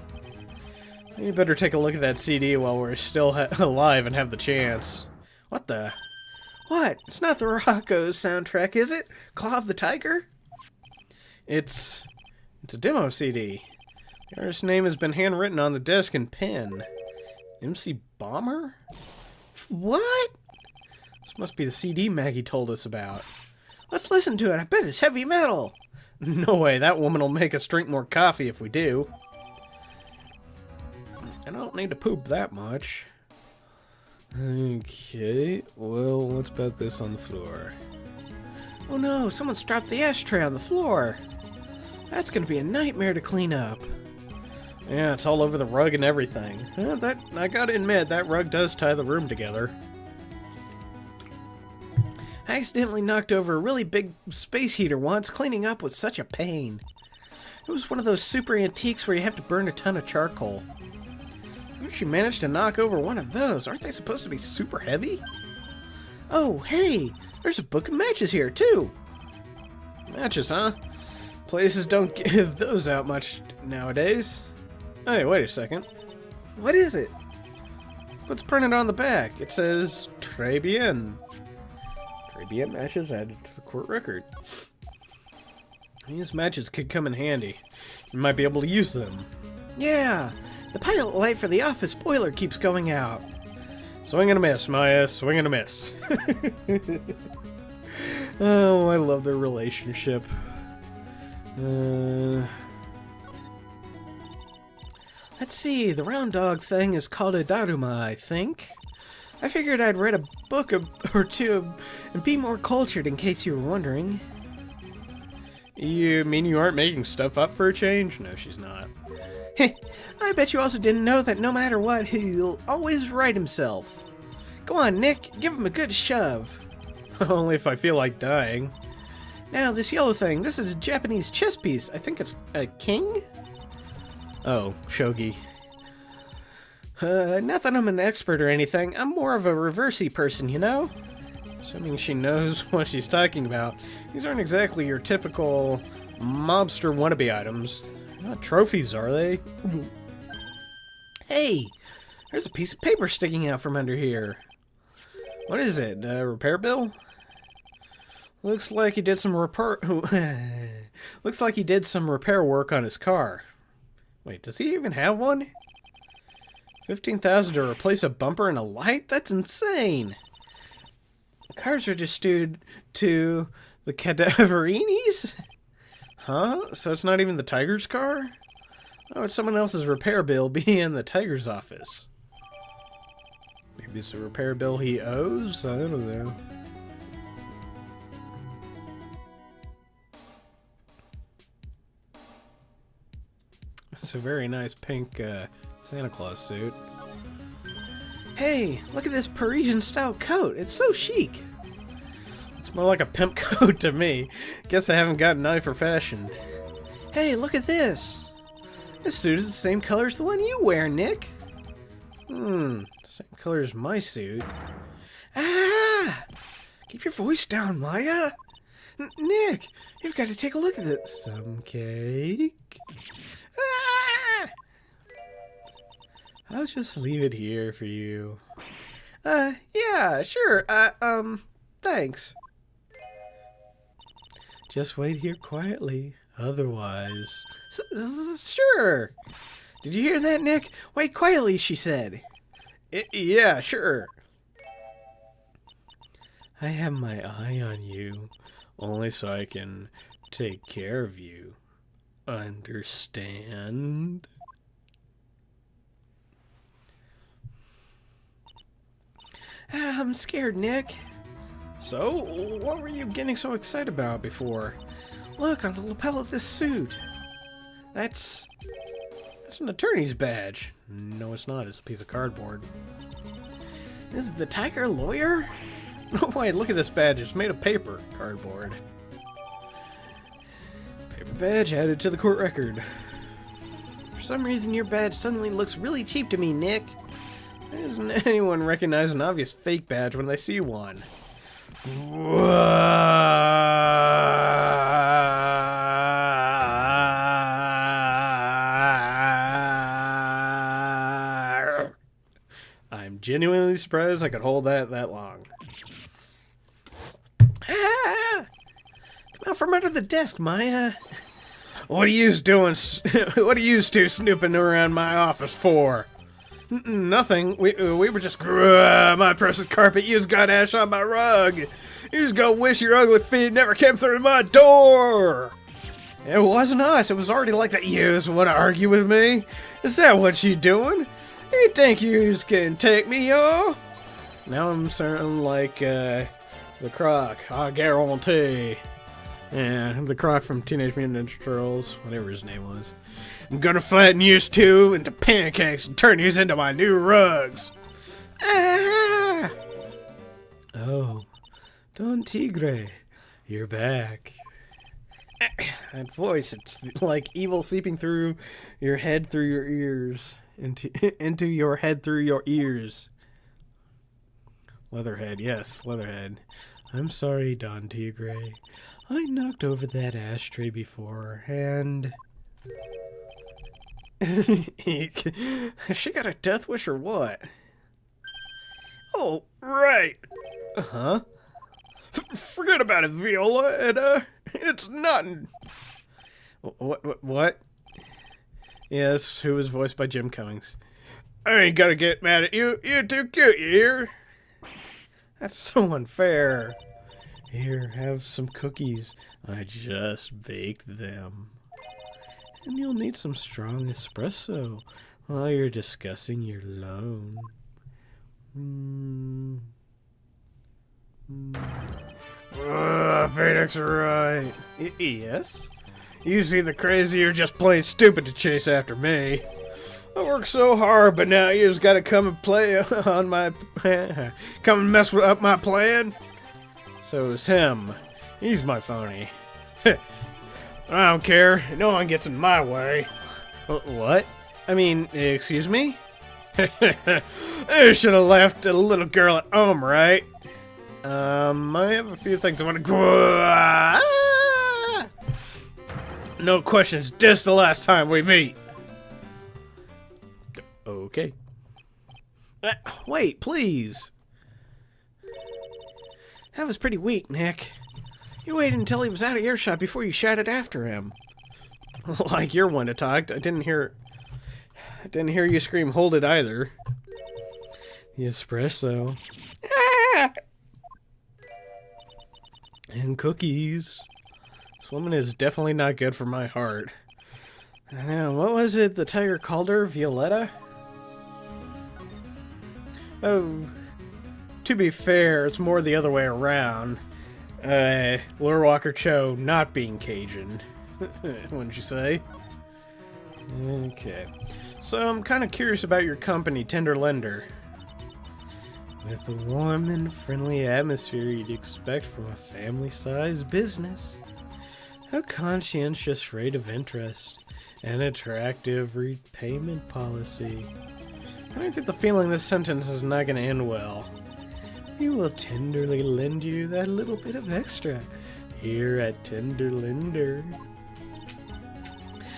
You better take a look at that CD while we're still alive and have the chance. What the? What? It's not the Rocco's soundtrack, is it? Claw of the Tiger? It's a demo CD. The artist's name has been handwritten on the disc in pen. MC Bomber? What? This must be the CD Maggie told us about. Let's listen to it. I bet it's heavy metal. No way, that woman will make us drink more coffee if we do. I don't need to poop that much. Okay, well, let's put this on the floor. Oh no, someone's dropped the ashtray on the floor. That's gonna be a nightmare to clean up. Yeah, it's all over the rug and everything. I gotta admit, that rug does tie the room together. I accidentally knocked over a really big space heater once. Cleaning up was such a pain. It was one of those super antiques where you have to burn a ton of charcoal. How did she manage to knock over one of those? Aren't they supposed to be super heavy? Oh, hey! There's a book of matches here, too! Matches, huh? Places don't give those out much nowadays. Hey, wait a second. What is it? What's printed on the back? It says Tribune. Tribune matches added to the court record. These matches could come in handy. You might be able to use them. Yeah! The pilot light for the office boiler keeps going out. Swing and a miss, Maya. Swing and a miss. Oh, I love their relationship. Let's see, the round dog thing is called a Daruma, I think. I figured I'd read a book or two and be more cultured in case you were wondering. You mean you aren't making stuff up for a change? No, she's not. I bet you also didn't know that no matter what, he'll always right himself. Go on, Nick, give him a good shove. Only if I feel like dying. Now, this yellow thing, this is a Japanese chess piece. I think it's a king? Oh, shogi. Not that I'm an expert or anything. I'm more of a reversey person, you know? Assuming she knows what she's talking about. These aren't exactly your typical mobster wannabe items. They're not trophies, are they? Hey, there's a piece of paper sticking out from under here. What is it? A repair bill? Looks like he did some repair. Looks like he did some repair work on his car. Wait, does he even have one? 15,000 to replace a bumper and a light? That's insane. The car's registered to the Cadaverinis? Huh? So it's not even the Tiger's car? Oh, it's someone else's repair bill being in the Tiger's office. Maybe it's a repair bill he owes? I don't know. It's a very nice pink Santa Claus suit. Hey, look at this Parisian-style coat. It's so chic. It's more like a pimp coat to me. Guess I haven't got an eye for fashion. Hey, look at this. This suit is the same color as the one you wear, Nick. Same color as my suit. Ah! Keep your voice down, Maya. Nick, you've got to take a look at this. Some cake? Ah! I'll just leave it here for you. Yeah, sure. Thanks. Just wait here quietly. Otherwise... Sure. Did you hear that, Nick? Wait quietly, she said. Yeah, sure. I have my eye on you, only so I can take care of you. Understand? I'm scared, Nick. So, what were you getting so excited about before? Look on the lapel of this suit. That's an attorney's badge. No, it's not. It's a piece of cardboard. This is the Tiger lawyer? No, wait, look at this badge. It's made of paper. Cardboard. Paper badge added to the court record. For some reason, your badge suddenly looks really cheap to me, Nick. Why doesn't anyone recognize an obvious fake badge when they see one? I'm genuinely surprised I could hold that long. Ah! Come out from under the desk, Maya. What are yous doing? What are yous two snooping around my office for? Nothing. We were just... my precious carpet. Yous got ash on my rug. Yous gonna wish your ugly feet never came through my door. It wasn't us. It was already like that. Yous want to argue with me? Is that what you doing? You think yous can take me on? Now I'm sounding like the Croc. I guarantee. Yeah, the Croc from Teenage Mutant Ninja Turtles, whatever his name was. I'm gonna flatten yous two into pancakes and turn yous into my new rugs. Ah! Oh, Don Tigre, you're back. That voice, it's like evil seeping through your head through your ears. Into your head through your ears. Leatherhead, yes, Leatherhead. I'm sorry, Don Tigre. I knocked over that ashtray before, and... She got a death wish or what? Oh, right. Uh-huh. Forget about it, Viola, and, it's nothing. What? Yes, who was voiced by Jim Cummings. I ain't gonna get mad at you. You're too cute, you hear? That's so unfair. Here, have some cookies. I just baked them. And you'll need some strong espresso while you're discussing your loan. Phoenix, right. Yes? He's either crazy or just plain stupid to chase after me. I work so hard, but now you just gotta come and play on my... come and mess up my plan? So it's him. He's my phony. I don't care. No one gets in my way. What? I mean, excuse me? I should have left a little girl at home, right? I have a few things I want to... No questions, just the last time we meet. Okay. Wait, please. That was pretty weak, Nick. You waited until he was out of earshot before you shouted after him. Like you're one to talk. I didn't hear you scream, "Hold it!" either. The espresso. And cookies. This woman is definitely not good for my heart. Now, what was it the tiger called her? Violetta? Oh, to be fair, it's more the other way around. Lure Walker Cho not being Cajun. Wouldn't you say? Okay. So I'm kind of curious about your company, Tender Lender. With the warm and friendly atmosphere you'd expect from a family-sized business. A conscientious rate of interest. An attractive repayment policy. I don't get the feeling this sentence is not going to end well. We will tenderly lend you that little bit of extra here at Tender Lender.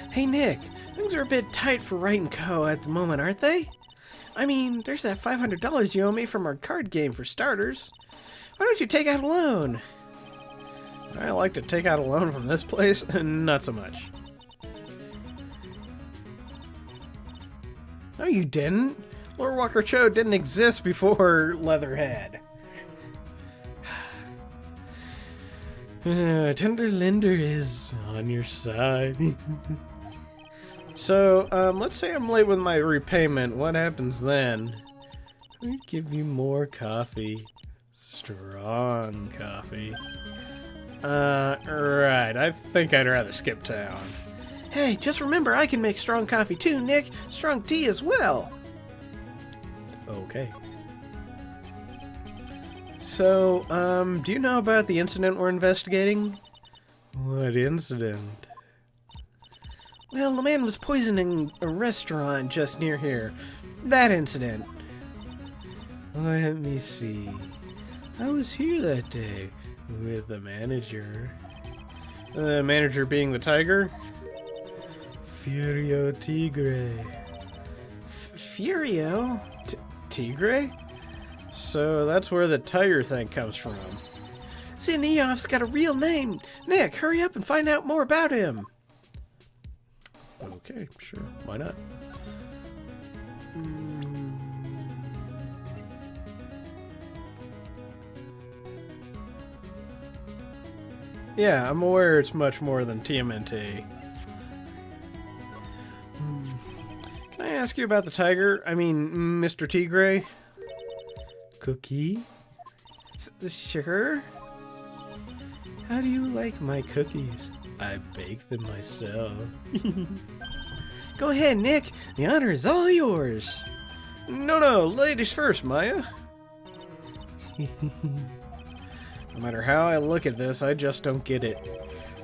Hey Nick, things are a bit tight for Wright & Co. at the moment, aren't they? I mean, there's that $500 you owe me from our card game for starters. Why don't you take out a loan? I like to take out a loan from this place, not so much. No, you didn't. Lord Walker Cho didn't exist before Leatherhead. Tender Lender is on your side. So, let's say I'm late with my repayment. What happens then? I give you more coffee. Strong coffee. Right. I think I'd rather skip town. Hey, just remember I can make strong coffee too, Nick. Strong tea as well. Okay. So, do you know about the incident we're investigating? What incident? Well, the man was poisoning a restaurant just near here. That incident. Let me see. I was here that day with the manager. The manager being the tiger? Furio Tigre. Furio? Tigre? So that's where the tiger thing comes from. Zineov's got a real name. Nick, hurry up and find out more about him. Okay, sure. Why not? Yeah, I'm aware it's much more than TMNT. Can I ask you about the tiger? I mean, Mr. Tigre? Cookie? Sure. How do you like my cookies? I bake them myself. Go ahead, Nick. The honor is all yours. No, ladies first, Maya. No matter how I look at this, I just don't get it.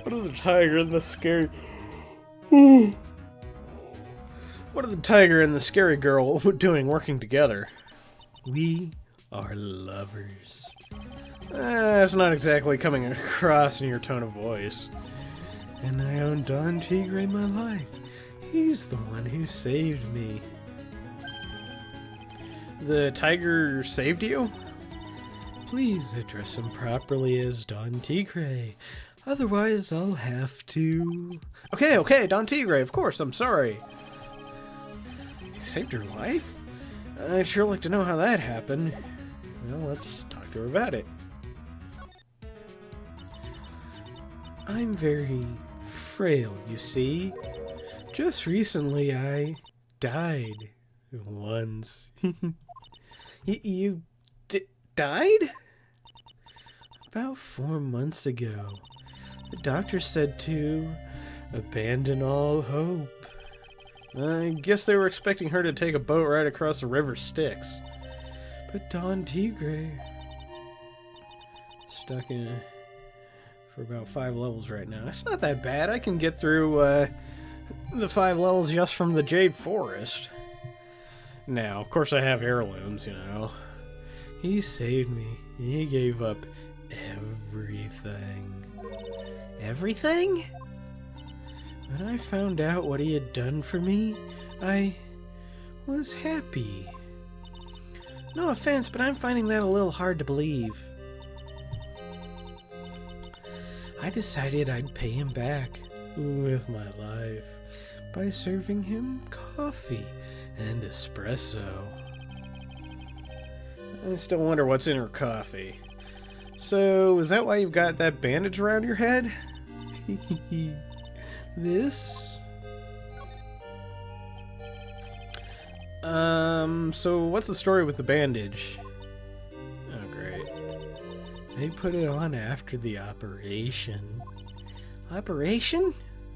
What are the tiger and the scary... What are the tiger and the scary girl doing working together? We are lovers. That's not exactly coming across in your tone of voice. And I owe Don Tigre my life. He's the one who saved me. The tiger saved you? Please address him properly as Don Tigre. Otherwise, I'll have to... Okay, Don Tigre, of course, I'm sorry. He saved your life? I'd sure like to know how that happened. Well, let's talk to her about it. I'm very frail, you see. Just recently, I died. Once. You died? About 4 months ago. The doctor said to Abandon all hope. I guess they were expecting her to take a boat ride across the river Styx. But Don Tigre... Stuck in for about 5 levels right now. It's not that bad. I can get through the 5 levels just from the Jade Forest. Now, of course I have heirlooms, you know. He saved me. He gave up everything. Everything? When I found out what he had done for me, I was happy. No offense, but I'm finding that a little hard to believe. I decided I'd pay him back with my life by serving him coffee and espresso. I still wonder what's in her coffee. So, is that why you've got that bandage around your head? This? So what's the story with the bandage? Oh, great. They put it on after the operation. Operation?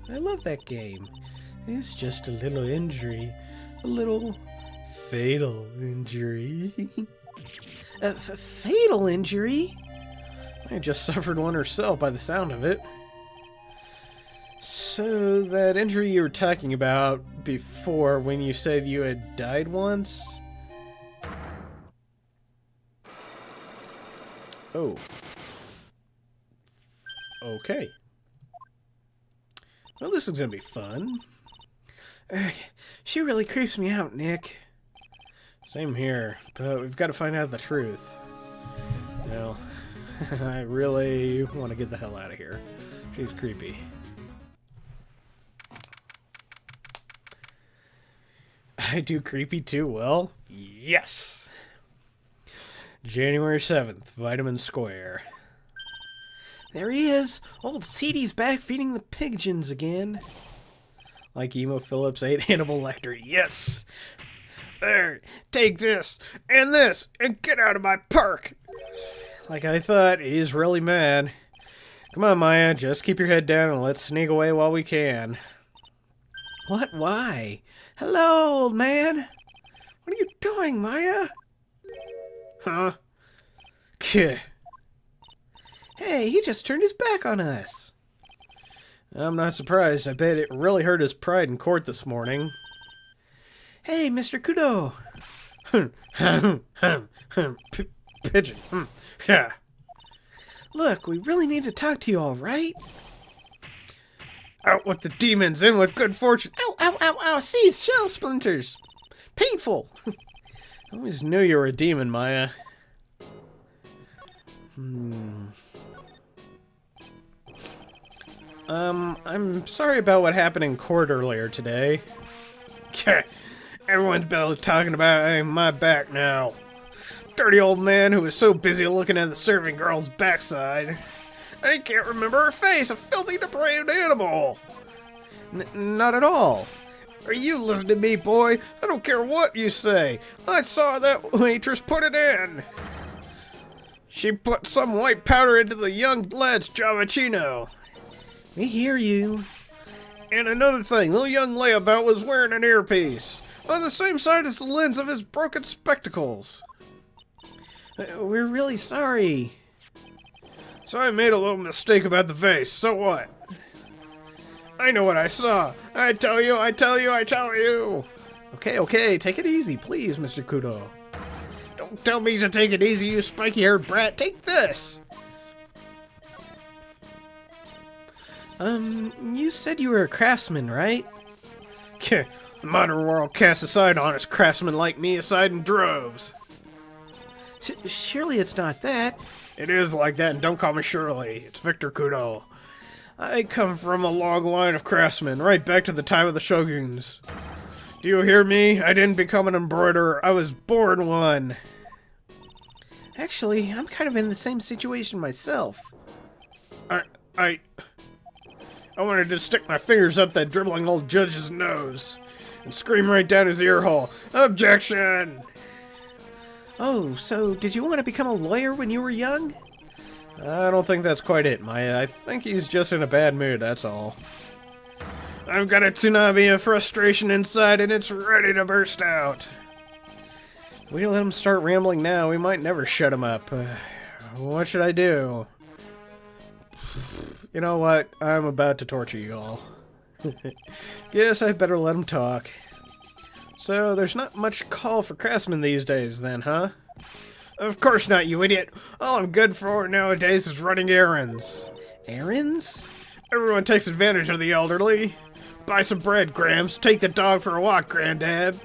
I love that game. It's just a little injury. A little fatal injury. A fatal injury? I just suffered one herself by the sound of it. So, that injury you were talking about before when you said you had died once? Oh. Okay. Well, this is gonna be fun. She really creeps me out, Nick. Same here, but we've got to find out the truth. Well, I really want to get the hell out of here. She's creepy. I do creepy too well? Yes! January 7th, Vitamin Square. There he is! Old Seedy's back feeding the pigeons again. Like Emo Phillips ate Hannibal Lecter. Yes! There, take this, and get out of my park! Like I thought, he's really mad. Come on, Maya, just keep your head down and let's sneak away while we can. What? Why? Hello, old man! What are you doing, Maya? Huh? Keh. Hey, he just turned his back on us. I'm not surprised. I bet it really hurt his pride in court this morning. Hey, Mr. Kudo. Pigeon. Yeah. Look, we really need to talk to you, all right? Out with the demons, in with good fortune. Ow, ow, ow, ow, see, shell splinters. Painful. I always knew you were a demon, Maya. I'm sorry about what happened in court earlier today. Everyone's been talking about my back now. Dirty old man who was so busy looking at the serving girl's backside. I can't remember her face, a filthy, depraved animal. Not at all. Are you listening to me, boy? I don't care what you say. I saw that waitress put it in. She put some white powder into the young lad's Javachino. We hear you. And another thing, the young layabout was wearing an earpiece on the same side as the lens of his broken spectacles. We're really sorry. So I made a little mistake about the vase, so what? I know what I saw. I tell you. Okay, take it easy, please, Mr. Kudo. Don't tell me to take it easy, you spiky-haired brat. Take this. You said you were a craftsman, right? The modern world casts aside honest craftsmen like me aside in droves. Surely it's not that. It is like that, and don't call me Shirley. It's Victor Kudo. I come from a long line of craftsmen, right back to the time of the shoguns. Do you hear me? I didn't become an embroiderer. I was born one. Actually, I'm kind of in the same situation myself. I wanted to stick my fingers up that dribbling old judge's nose and scream right down his ear hole. Objection! Oh, so did you want to become a lawyer when you were young? I don't think that's quite it, Maya. I think he's just in a bad mood, that's all. I've got a tsunami of frustration inside and it's ready to burst out. If we let him start rambling now, we might never shut him up. What should I do? You know what? I'm about to torture you all. Guess I better let him talk. So, there's not much call for craftsmen these days then, huh? Of course not, you idiot. All I'm good for nowadays is running errands. Errands? Everyone takes advantage of the elderly. Buy some bread, Gramps. Take the dog for a walk, Granddad.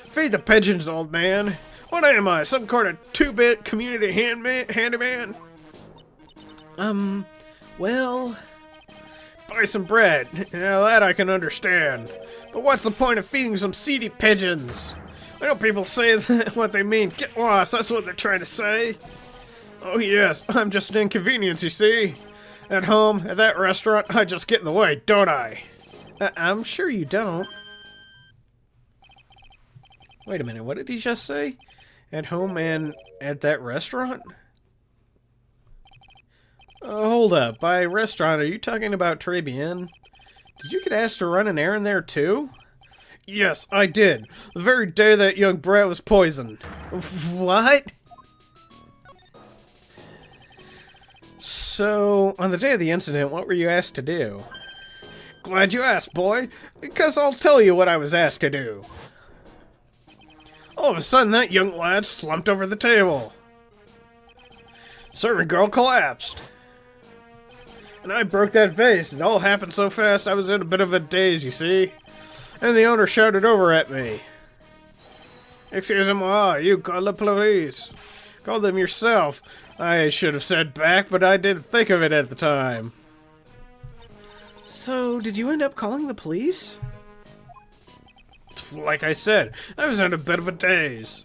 Feed the pigeons, old man. What am I, some kind of 2-bit community handyman? Well... Buy some bread. Now that I can understand. But what's the point of feeding some seedy pigeons? I know people say what they mean. Get lost, that's what they're trying to say. Oh yes, I'm just an inconvenience, you see. At home, at that restaurant, I just get in the way, don't I? I'm sure you don't. Wait a minute, what did he just say? At home and at that restaurant? Hold up, by restaurant, are you talking about Tribune? Did you get asked to run an errand there too? Yes, I did. The very day that young brat was poisoned. What? So, on the day of the incident, what were you asked to do? Glad you asked, boy, because I'll tell you what I was asked to do. All of a sudden, that young lad slumped over the table. Servant girl collapsed. And I broke that vase. It all happened so fast, I was in a bit of a daze, you see. And the owner shouted over at me. Excusez-moi, you call the police. Call them yourself. I should have said back, but I didn't think of it at the time. So, did you end up calling the police? Like I said, I was in a bit of a daze.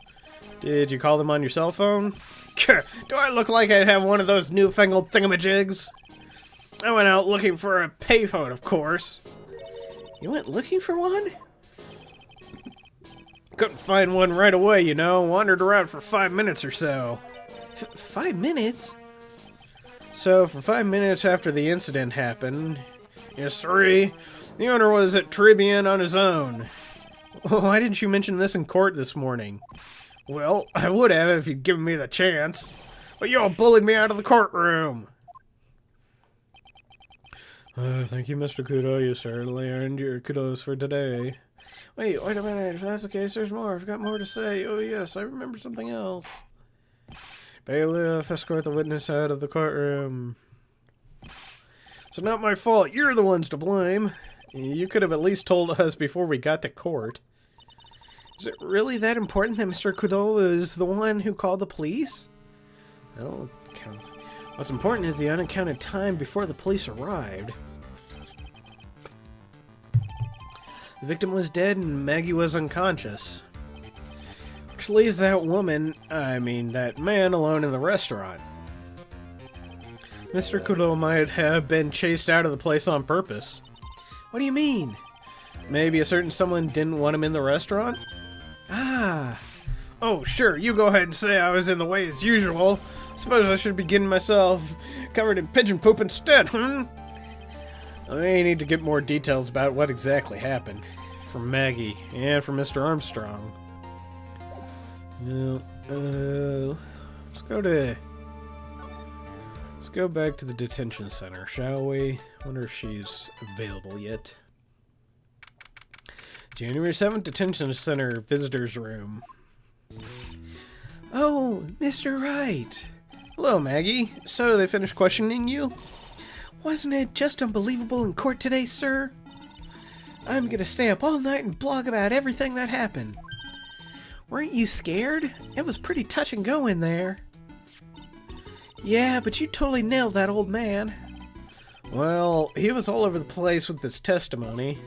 Did you call them on your cell phone? Do I look like I'd have one of those newfangled thingamajigs? I went out looking for a payphone, of course. You went looking for one? Couldn't find one right away, you know. Wandered around for 5 minutes or so. 5 minutes? So, for 5 minutes after the incident happened, yes, sirree, the owner was at Tribune on his own. Why didn't you mention this in court this morning? Well, I would have if you'd given me the chance. But you all bullied me out of the courtroom. Thank you, Mr. Kudo. You certainly earned your kudos for today. Wait a minute. If that's the case, there's more. I've got more to say. Oh, yes, I remember something else. Bailiff, escort the witness out of the courtroom. So not my fault. You're the ones to blame. You could have at least told us before we got to court. Is it really that important that Mr. Kudo is the one who called the police? Well, what's important is the unaccounted time before the police arrived. The victim was dead and Maggie was unconscious. Which leaves that man alone in the restaurant. Mr. Kudo might have been chased out of the place on purpose. What do you mean? Maybe a certain someone didn't want him in the restaurant? Ah. Oh, sure, you go ahead and say I was in the way as usual. Suppose I should be getting myself covered in pigeon poop instead, I need to get more details about what exactly happened. From Maggie and from Mr. Armstrong. Let's go back to the detention center, shall we? Wonder if she's available yet. January 7th, detention center, visitors room. Oh, Mr. Wright. Hello, Maggie. So they finished questioning you? Wasn't it just unbelievable in court today, sir? I'm gonna stay up all night and blog about everything that happened. Weren't you scared? It was pretty touch and go in there. Yeah, but you totally nailed that old man. Well, he was all over the place with his testimony.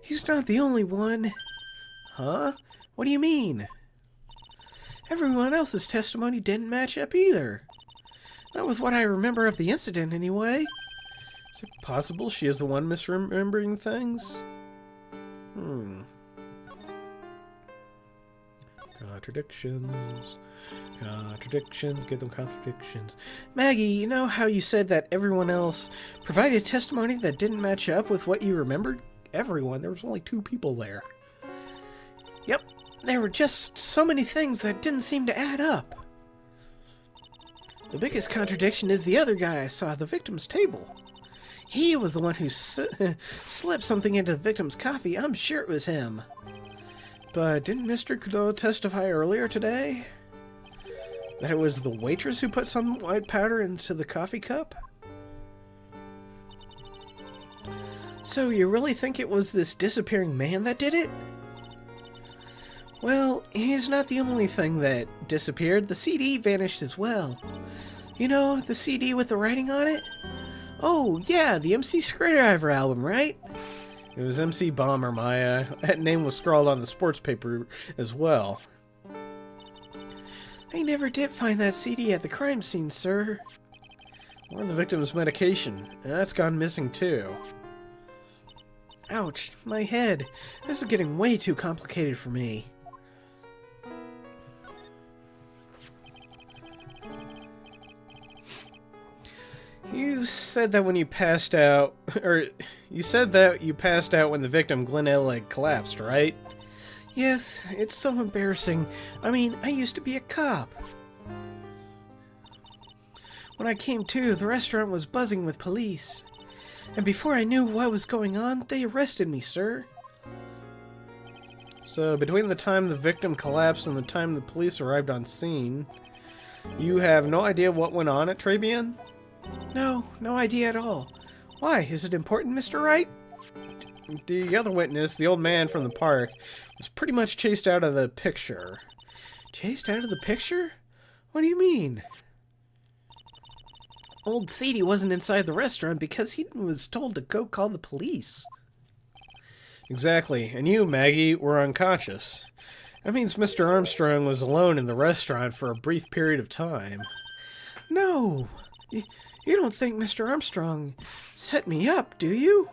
He's not the only one. Huh? What do you mean? Everyone else's testimony didn't match up either. Not with what I remember of the incident, anyway. Is it possible she is the one misremembering things? Contradictions. Contradictions. Give them contradictions. Maggie, you know how you said that everyone else provided testimony that didn't match up with what you remembered? everyone. There was only 2 people there. Yep, there were just so many things that didn't seem to add up. The biggest contradiction is the other guy I saw at the victim's table. He was the one who slipped something into the victim's coffee. I'm sure it was him. But didn't Mr. Kudo testify earlier today that it was the waitress who put some white powder into the coffee cup? So you really think it was this disappearing man that did it? Well, he's not the only thing that disappeared. The CD vanished as well. You know, the CD with the writing on it? Oh, yeah, the MC Screwdriver album, right? It was MC Bomber, Maya. That name was scrawled on the sports paper as well. I never did find that CD at the crime scene, sir. Or the victim's medication. That's gone missing too. Ouch, my head. This is getting way too complicated for me. You said that when you passed out, or you said that you passed out when the victim, Glenn Elleg, collapsed, right? Yes, it's so embarrassing. I mean, I used to be a cop. When I came to, the restaurant was buzzing with police. And before I knew what was going on, they arrested me, sir. So, between the time the victim collapsed and the time the police arrived on scene, you have no idea what went on at Tribune? No idea at all. Why? Is it important, Mr. Wright? The other witness, the old man from the park, was pretty much chased out of the picture. Chased out of the picture? What do you mean? Old Sadie wasn't inside the restaurant because he was told to go call the police. Exactly, and you, Maggie, were unconscious. That means Mr. Armstrong was alone in the restaurant for a brief period of time. No! You don't think Mr. Armstrong set me up, do you?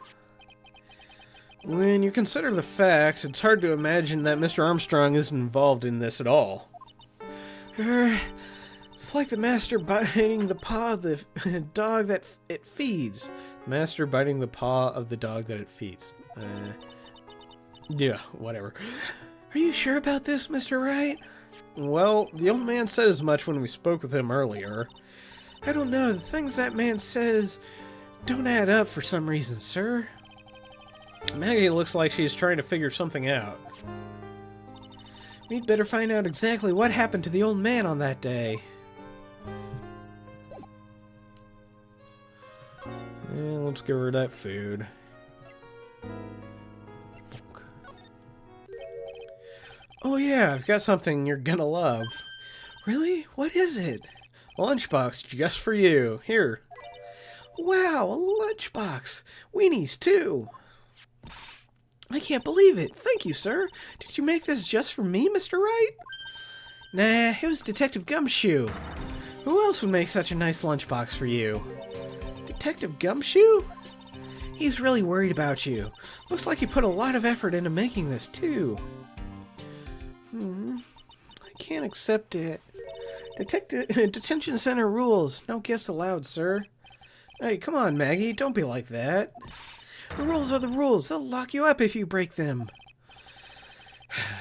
When you consider the facts, it's hard to imagine that Mr. Armstrong isn't involved in this at all. It's like the master biting the paw of the dog that it feeds. Master biting the paw of the dog that it feeds. Yeah, whatever. Are you sure about this, Mr. Wright? Well, the old man said as much when we spoke with him earlier. I don't know. The things that man says don't add up for some reason, sir. Maggie looks like she's trying to figure something out. We'd better find out exactly what happened to the old man on that day. Yeah, let's give her that food. Oh yeah, I've got something you're gonna love. Really? What is it? A lunchbox just for you. Here. Wow, a lunchbox. Weenies, too. I can't believe it. Thank you, sir. Did you make this just for me, Mr. Wright? Nah, it was Detective Gumshoe. Who else would make such a nice lunchbox for you? Detective Gumshoe? He's really worried about you. Looks like he put a lot of effort into making this, too. I can't accept it. Detention center rules. No gifts allowed, sir. Hey, come on, Maggie. Don't be like that. The rules are the rules. They'll lock you up if you break them.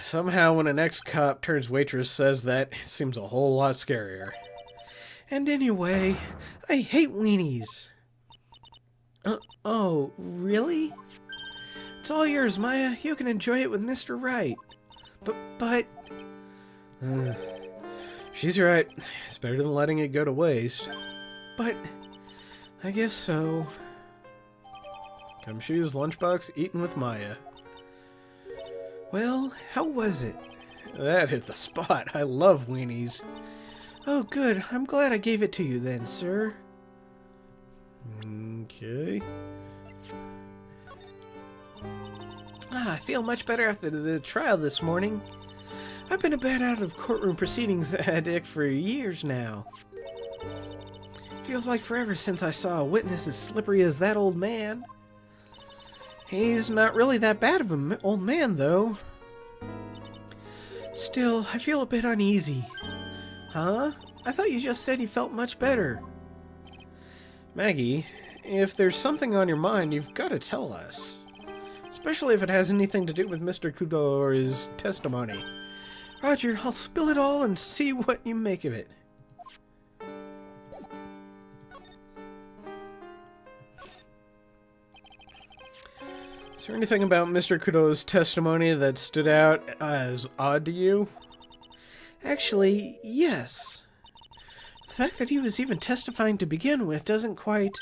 Somehow, when an ex-cop turns waitress says that, it seems a whole lot scarier. And anyway, I hate weenies. Oh, really? It's all yours, Maya. You can enjoy it with Mr. Wright. But... She's right. It's better than letting it go to waste. But... I guess so. Gumshoe's lunchbox eaten with Maya. Well, how was it? That hit the spot. I love weenies. Oh, good. I'm glad I gave it to you then, sir. Okay. I feel much better after the trial this morning. I've been a bad out of courtroom proceedings addict for years now. Feels like forever since I saw a witness as slippery as that old man. He's not really that bad of an old man, though. Still, I feel a bit uneasy. Huh? I thought you just said you felt much better. Maggie, if there's something on your mind, you've got to tell us. especially if it has anything to do with Mr. Kudo or his testimony. Roger, I'll spill it all and see what you make of it. Is there anything about Mr. Kudo's testimony that stood out as odd to you? Actually, yes. The fact that he was even testifying to begin with doesn't quite...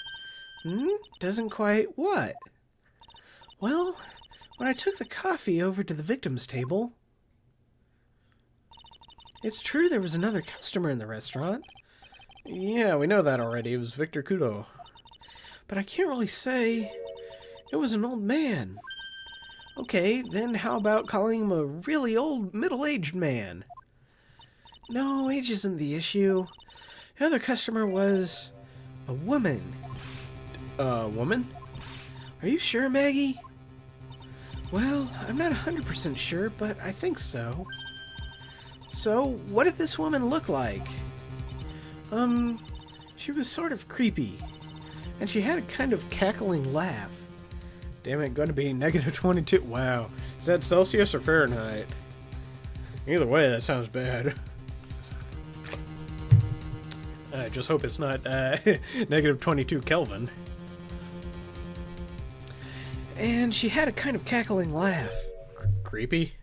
Doesn't quite what? Well, when I took the coffee over to the victim's table... It's true there was another customer in the restaurant. Yeah, we know that already. It was Victor Kudo. But I can't really say... It was an old man. Okay, then how about calling him a really old, middle-aged man? No, age isn't the issue. The other customer was... a woman. A woman? Are you sure, Maggie? Well, I'm not 100% sure, but I think so. So, what did this woman look like? She was sort of creepy. And she had a kind of cackling laugh. Damn it, going to be negative 22. Wow. Is that Celsius or Fahrenheit? Either way, that sounds bad. I just hope it's not negative 22 Kelvin. And she had a kind of cackling laugh. Creepy?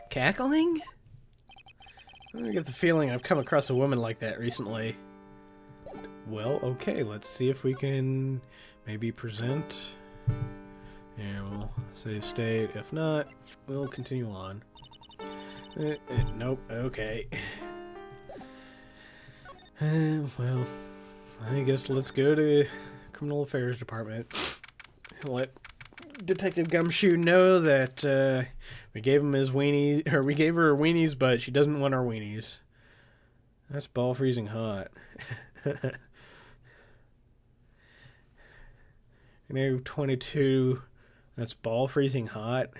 Cackling? I get the feeling I've come across a woman like that recently. Well, okay, let's see if we can maybe present... Yeah, we'll save state. If not, we'll continue on. Nope, okay. Well, I guess let's go to Criminal Affairs Department. Let Detective Gumshoe know that we gave him his weenie, or we gave her her weenies, but she doesn't want our weenies. That's ball freezing hot. Negative 22. That's ball freezing hot.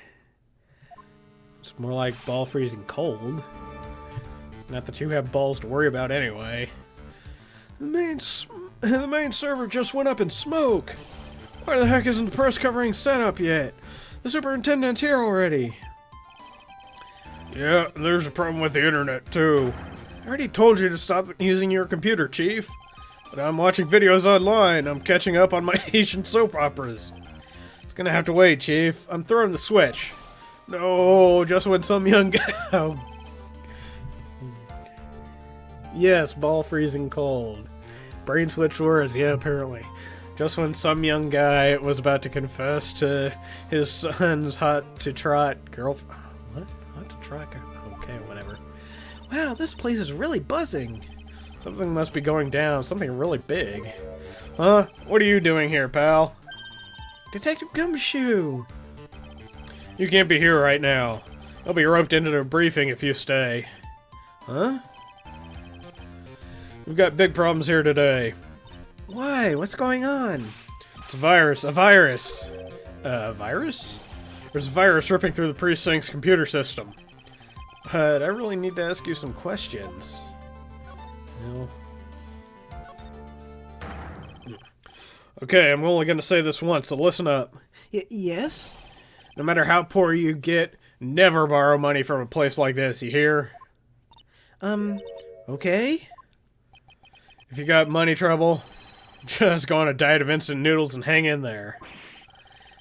It's more like ball freezing cold. Not that you have balls to worry about anyway. The main server just went up in smoke. Why the heck isn't the press covering set up yet? The superintendent's here already. Yeah, there's a problem with the internet too. I already told you to stop using your computer, Chief. But I'm watching videos online. I'm catching up on my Asian soap operas. It's gonna have to wait, Chief. I'm throwing the switch. No, just when some young guy... Yes, ball freezing cold. Brain switch words, yeah, apparently. Just when some young guy was about to confess to his son's hot-to-trot girlfriend... What? Hot-to-trot? Okay, whatever. Wow, this place is really buzzing. Something must be going down. Something really big. Huh? What are you doing here, pal? Detective Gumshoe! You can't be here right now. I'll be roped into the briefing if you stay. Huh? We've got big problems here today. Why? What's going on? It's a virus. A virus. A virus? There's a virus ripping through the precinct's computer system. But I really need to ask you some questions. No. Okay, I'm only going to say this once, so listen up. Yes? No matter how poor you get, never borrow money from a place like this, you hear? Okay? If you got money trouble, just go on a diet of instant noodles and hang in there.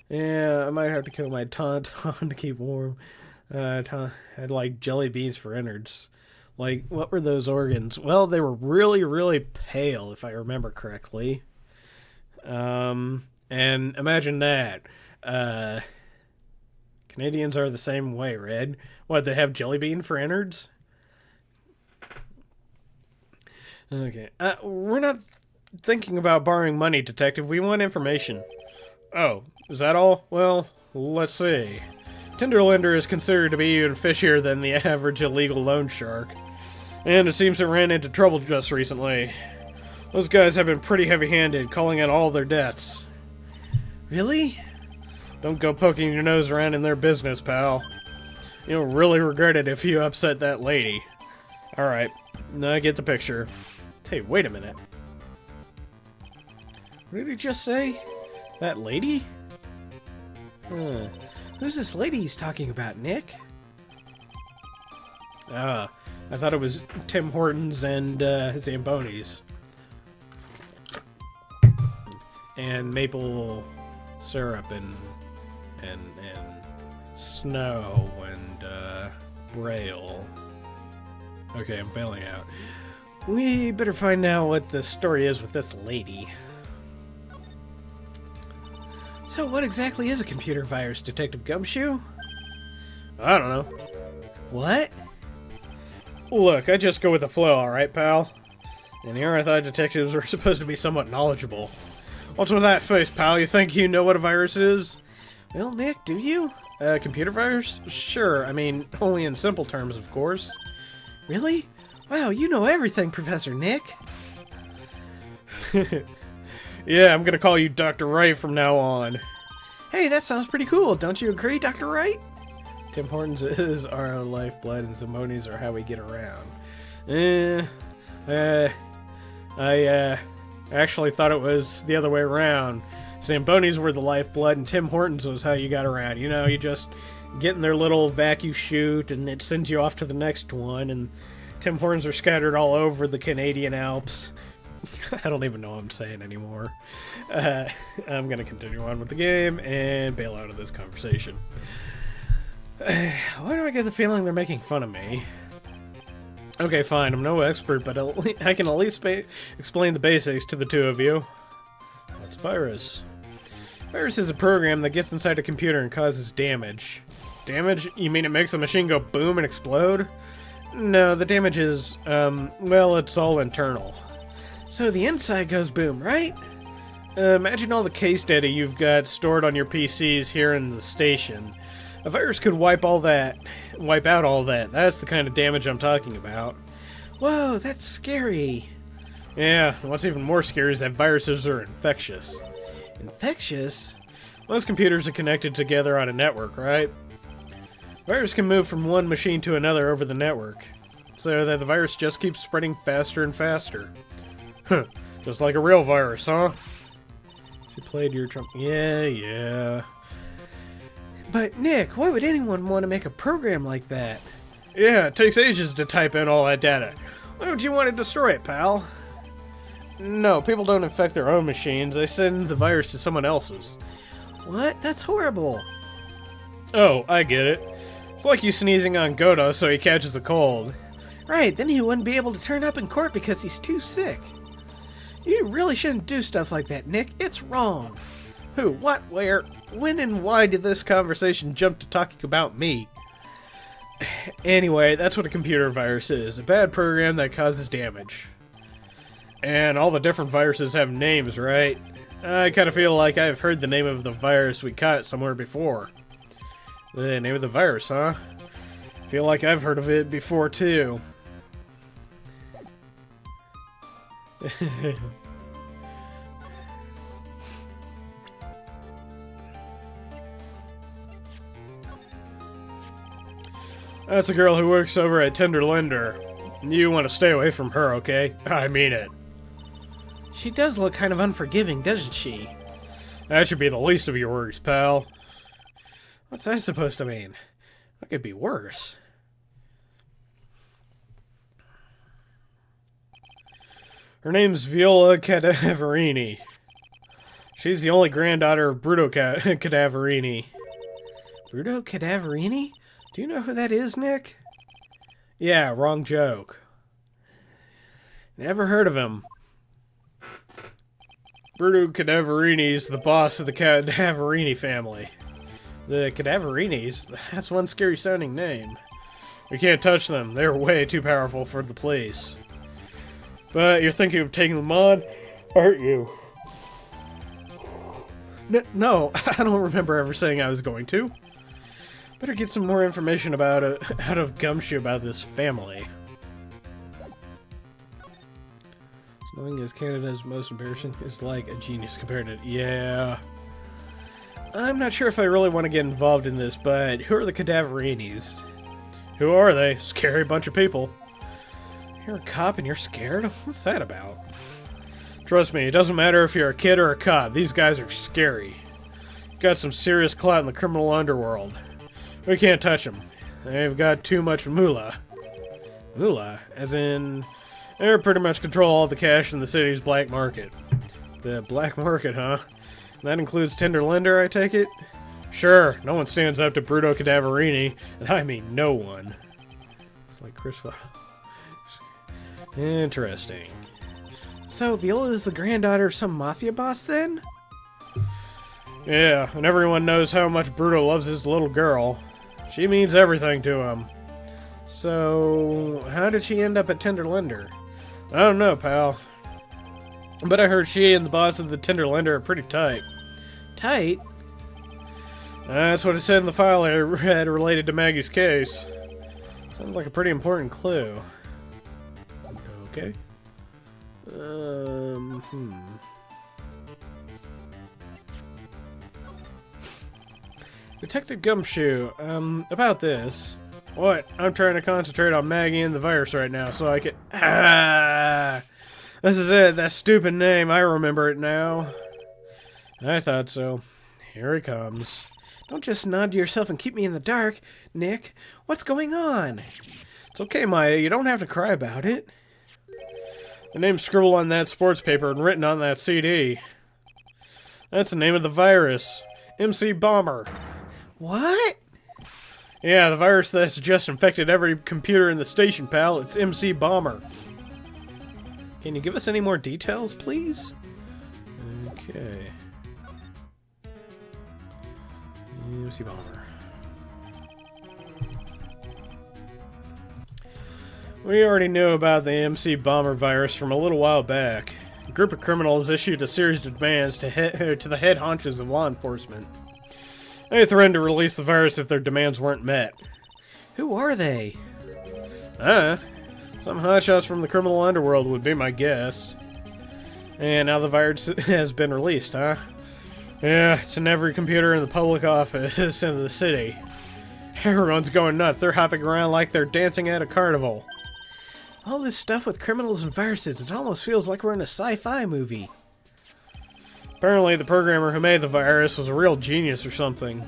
Yeah, I might have to kill my tauntaun to keep warm. I'd like jelly beans for innards. Like, what were those organs? Well, they were really, really pale, if I remember correctly. And imagine that. Canadians are the same way, Red. What, they have jelly bean for innards? Okay. We're not thinking about borrowing money, Detective. We want information. Oh, is that all? Well, let's see. Tinderlender is considered to be even fishier than the average illegal loan shark. And it seems it ran into trouble just recently. Those guys have been pretty heavy-handed, calling in all their debts. Really? Don't go poking your nose around in their business, pal. You'll really regret it if you upset that lady. Alright, now I get the picture. Hey, wait a minute. What did he just say? That lady? Huh. Who's this lady he's talking about, Nick? I thought it was Tim Hortons and Zambonis. And maple syrup and snow and braille. Okay, I'm bailing out. We better find out what the story is with this lady. So what exactly is a computer virus, Detective Gumshoe? I don't know. What? Look, I just go with the flow, alright, pal? And here I thought detectives were supposed to be somewhat knowledgeable. What's with that face, pal? You think you know what a virus is? Well, Nick, do you? A computer virus? Sure, I mean, only in simple terms, of course. Really? Wow, you know everything, Professor Nick. Yeah, I'm gonna call you Dr. Wright from now on. Hey, that sounds pretty cool. Don't you agree, Dr. Wright? Tim Hortons is our lifeblood and Zambonis are how we get around. I actually thought it was the other way around. Zambonis were the lifeblood and Tim Hortons was how you got around. You know, you just get in their little vacuum chute and it sends you off to the next one, and Tim Hortons are scattered all over the Canadian Alps. I don't even know what I'm saying anymore. I'm going to continue on with the game and bail out of this conversation. Why do I get the feeling they're making fun of me? Okay, fine, I'm no expert, but I can at least explain the basics to the two of you. What's a virus? Virus is a program that gets inside a computer and causes damage. Damage? You mean it makes a machine go boom and explode? No, the damage is, well, it's all internal. So the inside goes boom, right? Imagine all the case data you've got stored on your PCs here in the station. A virus could wipe out all that. That's the kind of damage I'm talking about. Whoa, that's scary. Yeah, what's even more scary is that viruses are infectious. Infectious? Most computers are connected together on a network, right? Virus can move from one machine to another over the network, so that the virus just keeps spreading faster and faster. Huh, just like a real virus, huh? She played your trump. Yeah. But, Nick, why would anyone want to make a program like that? Yeah, it takes ages to type in all that data. Why would you want to destroy it, pal? No, people don't infect their own machines. They send the virus to someone else's. What? That's horrible. Oh, I get it. It's like you sneezing on Godo so he catches a cold. Right, then he wouldn't be able to turn up in court because he's too sick. You really shouldn't do stuff like that, Nick. It's wrong. Who, what, where, when, and why did this conversation jump to talking about me? Anyway, that's what a computer virus is. A bad program that causes damage. And all the different viruses have names, right? I kind of feel like I've heard the name of the virus we caught somewhere before. The name of the virus, huh? Feel like I've heard of it before, too. That's a girl who works over at Tenderlender. You want to stay away from her, okay? I mean it. She does look kind of unforgiving, doesn't she? That should be the least of your worries, pal. What's that supposed to mean? That could be worse. Her name's Viola Cadaverini. She's the only granddaughter of Bruto Cadaverini. Bruto Cadaverini? Do you know who that is, Nick? Yeah, wrong joke. Never heard of him. Bruto Cadaverini's the boss of the Cadaverini family. The Cadaverinis? That's one scary sounding name. We can't touch them. They're way too powerful for the police. But you're thinking of taking them on, aren't you? No, I don't remember ever saying I was going to. Better get some more information about out of Gumshoe about this family. Knowing as Canada's most embarrassing is like a genius compared to... Yeah. I'm not sure if I really want to get involved in this, but who are the Cadaverinis? Who are they? Scary bunch of people. You're a cop and you're scared? What's that about? Trust me, it doesn't matter if you're a kid or a cop. These guys are scary. got some serious clout in the criminal underworld. We can't touch them. They've got too much moolah. Moolah? As in, they pretty much control all the cash in the city's black market. The black market, huh? That includes Tender Lender, I take it? Sure, no one stands up to Bruto Cadaverini, and I mean no one. It's like Chris. Interesting. So, Viola is the granddaughter of some mafia boss, then? Yeah, and everyone knows how much Bruto loves his little girl. She means everything to him. So, how did she end up at Tender Lender? I don't know, pal. But I heard she and the boss of the Tender Lender are pretty tight. Tight? That's what it said in the file I read related to Maggie's case. Sounds like a pretty important clue. Okay. Detective Gumshoe, about this. What? I'm trying to concentrate on Maggie and the virus right now so I can... Ah! This is it, that stupid name. I remember it now. I thought so. Here he comes. Don't just nod to yourself and keep me in the dark, Nick. What's going on? It's okay, Maya. You don't have to cry about it. The name's scribbled on that sports paper and written on that CD. That's the name of the virus. MC Bomber. What? Yeah, the virus that's just infected every computer in the station, pal. It's MC Bomber. Can you give us any more details, please? Okay. MC Bomber. We already knew about the MC Bomber virus from a little while back. A group of criminals issued a series of demands to the head honchos of law enforcement. They threatened to release the virus if their demands weren't met. Who are they? Some hotshots from the criminal underworld would be my guess. And now the virus has been released, huh? Yeah, it's in every computer in the public office in the city. Everyone's going nuts. They're hopping around like they're dancing at a carnival. All this stuff with criminals and viruses, it almost feels like we're in a sci-fi movie. Apparently the programmer who made the virus was a real genius or something.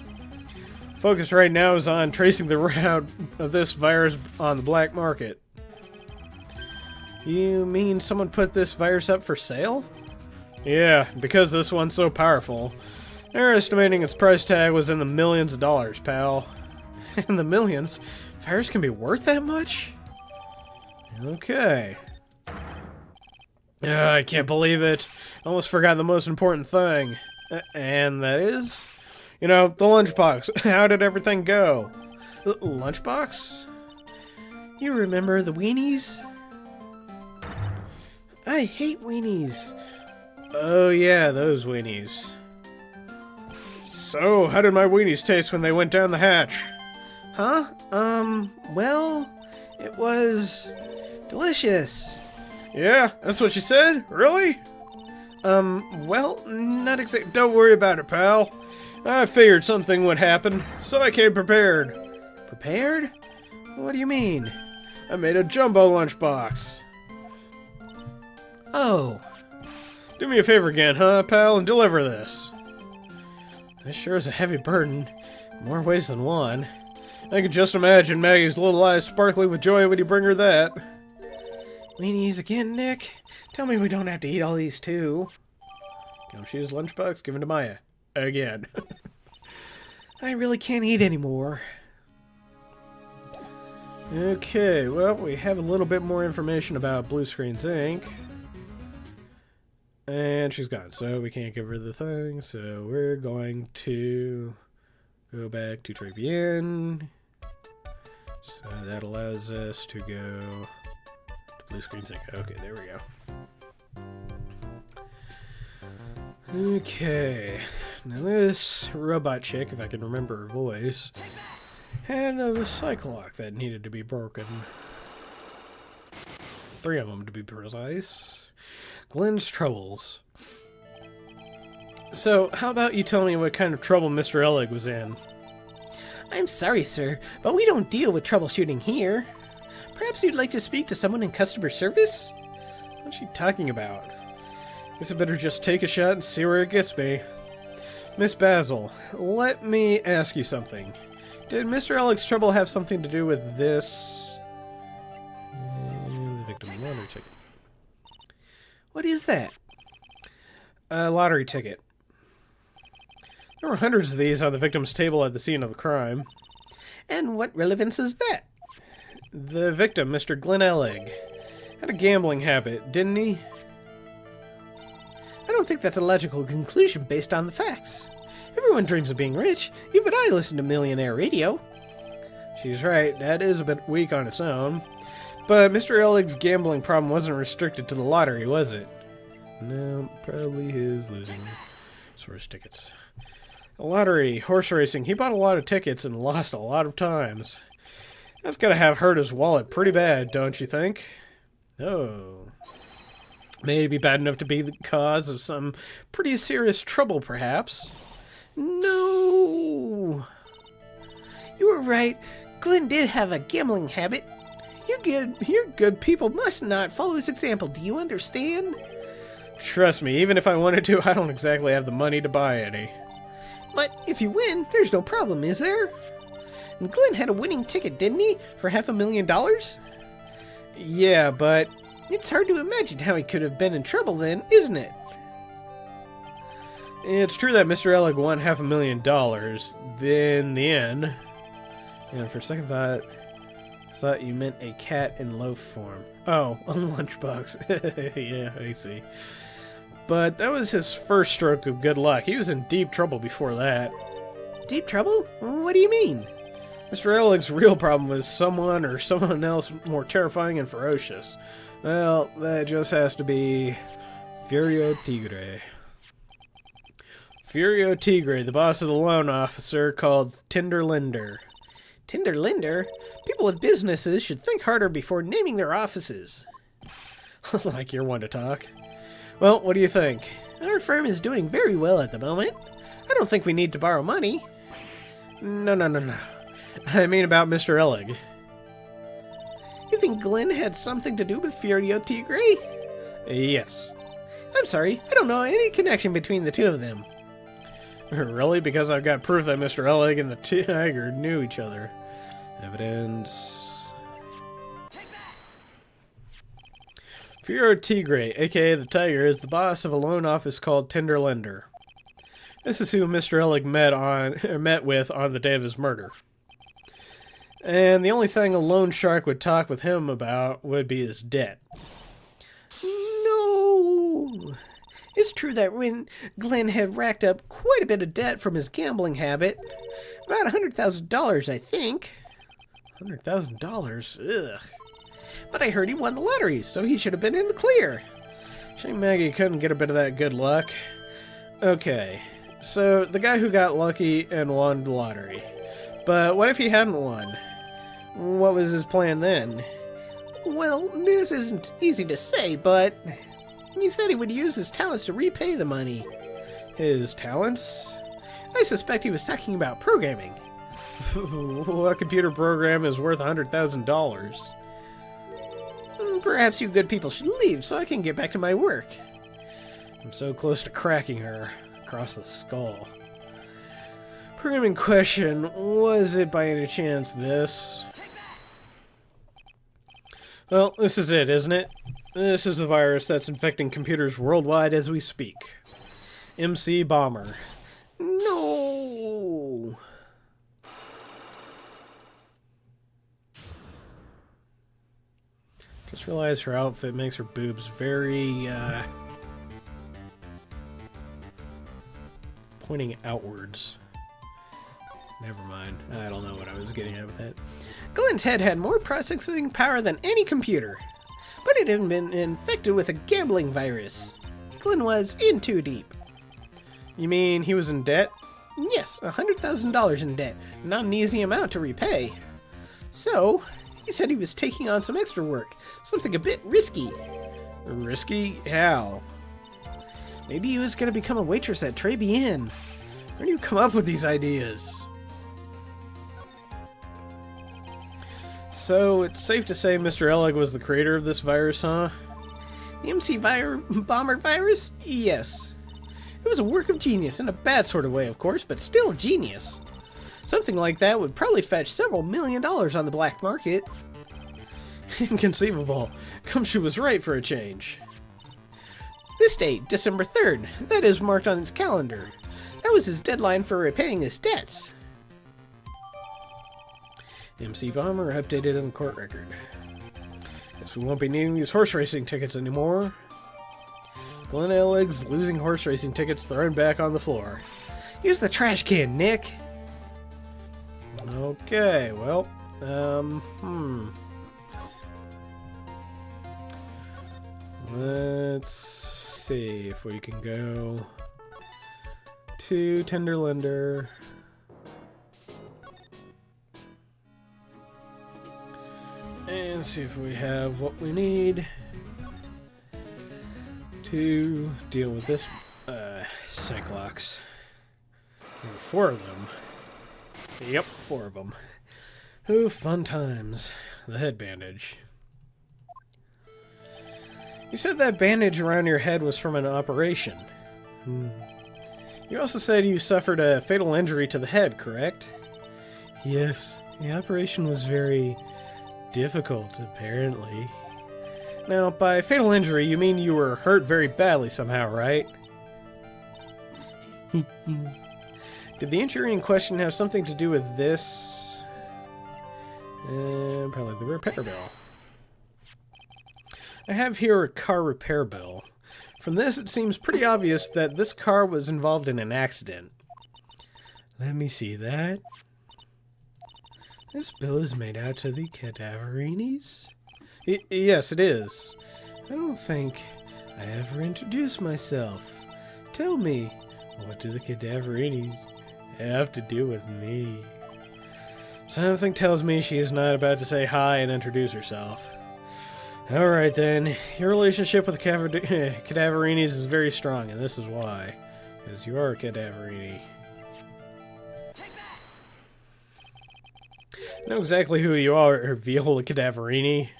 Focus right now is on tracing the route of this virus on the black market. You mean someone put this virus up for sale? Yeah, because this one's so powerful. They're estimating its price tag was in the millions of dollars, pal. In the millions? Virus can be worth that much? Okay. I can't believe it. Almost forgot the most important thing. And that is? You know, the lunchbox. How did everything go? Lunchbox? You remember the weenies? I hate weenies. Oh yeah, those weenies. So, how did my weenies taste when they went down the hatch? Huh? Well, it was delicious. Yeah, that's what she said? Really? Well, not exactly. Don't worry about it, pal. I figured something would happen, so I came prepared. Prepared? What do you mean? I made a jumbo lunchbox. Oh. Do me a favor again, huh, pal, and deliver this. This sure is a heavy burden. More ways than one. I can just imagine Maggie's little eyes sparkling with joy when you bring her that. Weenies again, Nick? Tell me we don't have to eat all these too. Gumshoe's lunchbox given to Maya. Again. I really can't eat anymore. Okay, well, we have a little bit more information about Blue Screens Inc. And she's gone, so we can't give her the thing, so we're going to go back to Tribulations. So that allows us to go to Blue Screens Inc. Okay, there we go. Okay, now this robot chick, if I can remember her voice, had a cycle lock that needed to be broken. 3 of them to be precise. Glenn's troubles. So, how about you tell me what kind of trouble Mr. Ellig was in? I'm sorry, sir, but we don't deal with troubleshooting here. Perhaps you'd like to speak to someone in customer service? What's she talking about? Guess I better just take a shot and see where it gets me. Miss Basil, let me ask you something. Did Mr. Ellick's trouble have something to do with this? The victim lottery ticket. What is that? A lottery ticket. There were hundreds of these on the victim's table at the scene of the crime. And what relevance is that? The victim, Mr. Glenn Ellig, had a gambling habit, didn't he? I don't think that's a logical conclusion based on the facts. Everyone dreams of being rich. Even I listen to Millionaire Radio. She's right, that is a bit weak on its own. But Mr. Ellig's gambling problem wasn't restricted to the lottery, was it? No, probably his losing source tickets. A lottery, horse racing, he bought a lot of tickets and lost a lot of times. That's gotta have hurt his wallet pretty bad, don't you think? Oh. Maybe bad enough to be the cause of some pretty serious trouble, perhaps. No! You were right. Glenn did have a gambling habit. Your good people must not follow his example. Do you understand? Trust me, even if I wanted to, I don't exactly have the money to buy any. But if you win, there's no problem, is there? And Glenn had a winning ticket, didn't he? For $500,000? Yeah, but It's hard to imagine how he could have been in trouble then, isn't it? it's true that Mr. Ellig won $500,000 in the end. And for a second thought, I thought you meant a cat in loaf form. Oh, a lunchbox. Yeah, I see. But that was his first stroke of good luck. He was in deep trouble before that. Deep trouble? What do you mean? Mr. Ellig's real problem was someone or someone else more terrifying and ferocious. Well, that just has to be Furio Tigre. Furio Tigre, the boss of the loan officer called Tinder Linder. Tinder Linder? People with businesses should think harder before naming their offices. Like you're one to talk. Well, what do you think? Our firm is doing very well at the moment. I don't think we need to borrow money. No. I mean about Mr. Ellig. You think Glenn had something to do with Furio Tigre? Yes. I'm sorry, I don't know any connection between the two of them. Really? Because I've got proof that Mr. Ellig and the tiger knew each other. Evidence. Furio Tigre, aka the Tiger, is the boss of a loan office called Tinder Lender. This is who Mr. Ellig met with on the day of his murder. And the only thing a loan shark would talk with him about would be his debt. No! It's true that when Glenn had racked up quite a bit of debt from his gambling habit, about $100,000, I think. $100,000? Ugh. But I heard he won the lottery, so he should have been in the clear. Shame Maggie couldn't get a bit of that good luck. Okay, so the guy who got lucky and won the lottery. But what if he hadn't won? What was his plan then? Well, this isn't easy to say, but he said he would use his talents to repay the money. His talents? I suspect he was talking about programming. What computer program is worth $100,000? Perhaps you good people should leave so I can get back to my work. I'm so close to cracking her across the skull. Programming question, was it by any chance this? Well, this is it, isn't it? This is the virus that's infecting computers worldwide as we speak. MC Bomber. No! Just realized her outfit makes her boobs very, pointing outwards. Never mind. I don't know what I was getting at with that. Glenn's head had more processing power than any computer, but it had been infected with a gambling virus. Glenn was in too deep. You mean he was in debt? Yes, $100,000 in debt. Not an easy amount to repay. So, he said he was taking on some extra work, something a bit risky. Risky? How? Maybe he was going to become a waitress at Tribulations. Where do you come up with these ideas? So, it's safe to say Mr. Ellig was the creator of this virus, huh? The MC Bomber virus? Yes. It was a work of genius, in a bad sort of way, of course, but still genius. Something like that would probably fetch several $1 million on the black market. Inconceivable. Gumshoe was right for a change. This date, December 3rd, that is marked on his calendar. That was his deadline for repaying his debts. MC Bomber updated on the court record. Guess we won't be needing these horse racing tickets anymore. Glenn Ellig's losing horse racing tickets thrown back on the floor. Use the trash can, Nick. Okay, well, let's see if we can go to Tenderlender. And see if we have what we need to deal with this Cyclox. There were 4 of them. Yep, 4 of them. Ooh, fun times. The head bandage. You said that bandage around your head was from an operation. You also said you suffered a fatal injury to the head, correct? Yes, the operation was very difficult, apparently. Now, by fatal injury, you mean you were hurt very badly somehow, right? Did the injury in question have something to do with this? Probably the repair bill. I have here a car repair bill. From this, it seems pretty obvious that this car was involved in an accident. Let me see that. This bill is made out to the Cadaverinis? Yes, it is. I don't think I ever introduced myself. Tell me, what do the Cadaverinis have to do with me? Something tells me she is not about to say hi and introduce herself. Alright then, your relationship with the Cadaverinis is very strong, and this is why. Because you are a Cadaverini. I know exactly who you are, Viola Cadaverini.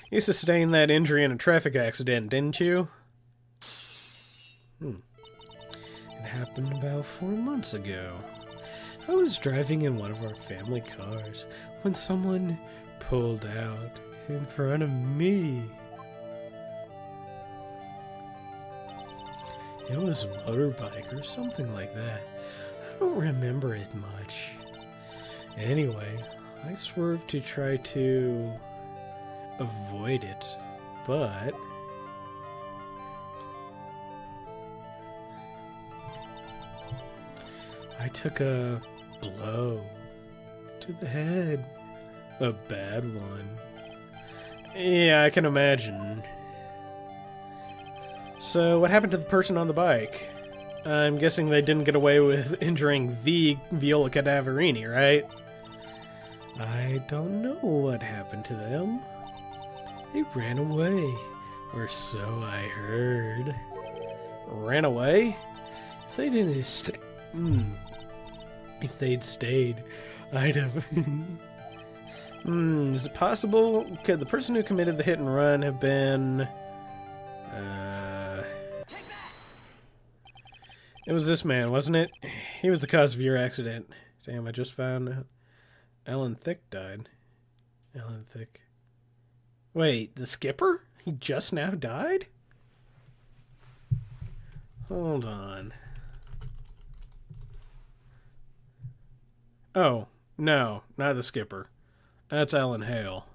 You sustained that injury in a traffic accident, didn't you? It happened about 4 months ago. I was driving in one of our family cars when someone pulled out in front of me. It was a motorbike or something like that. I don't remember it much. Anyway, I swerved to try to avoid it, but I took a blow to the head. A bad one. Yeah, I can imagine. So, what happened to the person on the bike? I'm guessing they didn't get away with injuring the Viola Cadaverini, right? I don't know what happened to them. They ran away, or so I heard. Ran away? If they didn't if they'd stayed, I'd have... Is it possible? Could the person who committed the hit and run have been... It was this man, wasn't it? He was the cause of your accident. Damn, I just found out. Alan Thicke died. Alan Thicke. Wait, the skipper? He just now died? Hold on. Oh, no, not the skipper. That's Alan Hale.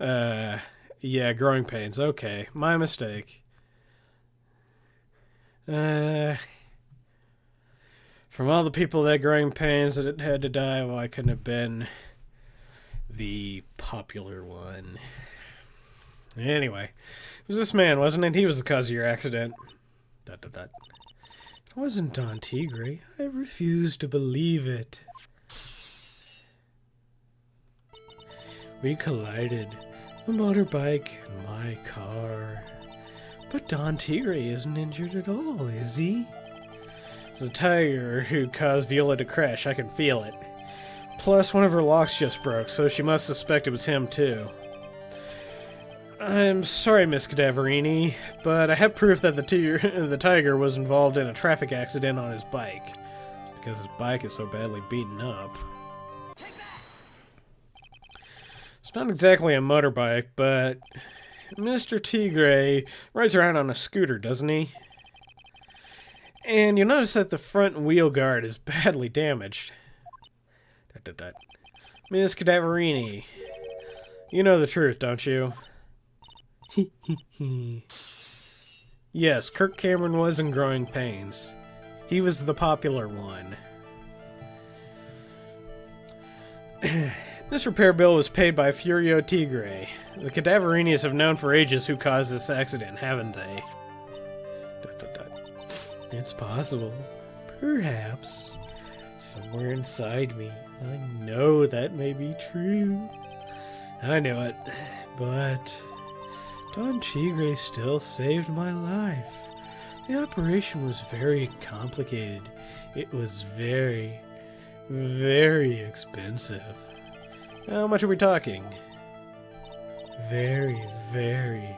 Yeah, growing pains. Okay, my mistake. From all the people that growing pains that it had to die, well, I couldn't have been the popular one. Anyway, it was this man, wasn't it? He was the cause of your accident. ... It wasn't Don Tigre. I refuse to believe it. We collided. The motorbike and my car. But Don Tigre isn't injured at all, is he? It's the tiger who caused Viola to crash. I can feel it. Plus, one of her locks just broke, so she must suspect it was him, too. I'm sorry, Miss Cadaverini, but I have proof that the tiger was involved in a traffic accident on his bike. Because his bike is so badly beaten up. It's not exactly a motorbike, but Mr. Tigre rides around on a scooter, doesn't he? And you'll notice that the front wheel guard is badly damaged. Miss Cadaverini, you know the truth, don't you? Yes, Kirk Cameron was in growing pains. He was the popular one. This repair bill was paid by Furio Tigre. The Cadaverinis have known for ages who caused this accident, haven't they? It's possible. Perhaps. Somewhere inside me, I know that may be true. I know it. But Don Tigre still saved my life. The operation was very complicated. It was very, very expensive. How much are we talking? Very, very,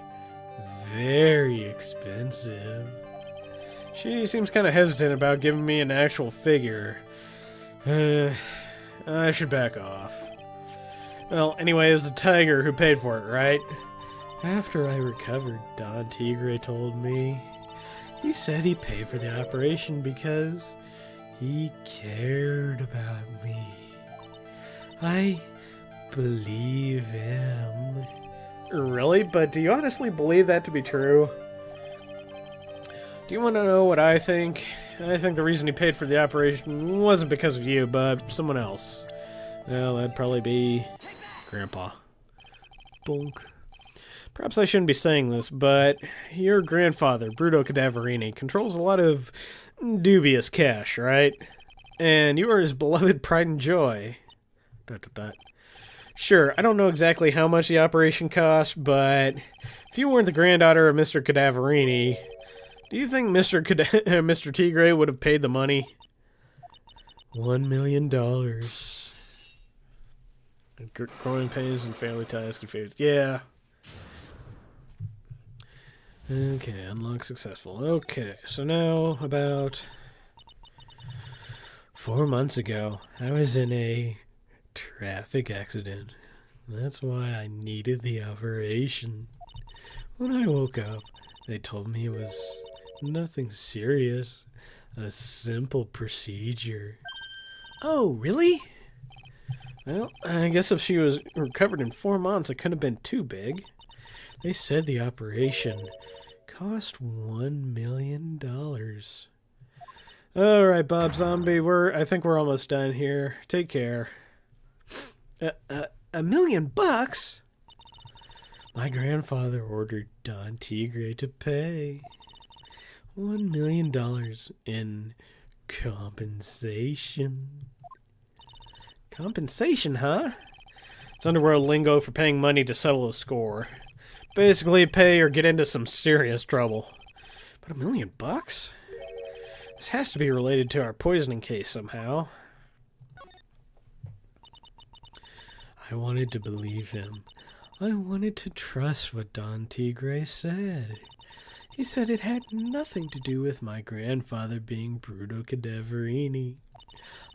very expensive. She seems kind of hesitant about giving me an actual figure. I should back off. Well, anyway, it was the tiger who paid for it, right? After I recovered, Don Tigre told me. He said he paid for the operation because he cared about me. I believe him. Really? But do you honestly believe that to be true? Do you want to know what I think? I think the reason he paid for the operation wasn't because of you, but someone else. Well, that'd probably be Grandpa. Bonk. Perhaps I shouldn't be saying this, but your grandfather, Bruto Cadaverini, controls a lot of dubious cash, right? And you are his beloved pride and joy. ... Sure, I don't know exactly how much the operation cost, but if you weren't the granddaughter of Mr. Cadaverini, do you think Mr. Tigre would have paid the money? $1 million. Growing pains and family ties confused. Yeah. Okay, unlock successful. Okay, so now about 4 months ago, I was in a traffic accident. That's why I needed the operation. When I woke up, they told me it was nothing serious. A simple procedure. Oh, really? Well, I guess if she was recovered in 4 months, it couldn't have been too big. They said the operation cost $1 million. Alright, Bob Zombie, I think we're almost done here. Take care. $1 million? My grandfather ordered Don Tigre to pay $1 million in compensation. Compensation, huh? It's underworld lingo for paying money to settle a score. Basically, pay or get into some serious trouble. But $1 million? This has to be related to our poisoning case somehow. I wanted to believe him. I wanted to trust what Don Tigre said. He said it had nothing to do with my grandfather being Bruto Cadaverini.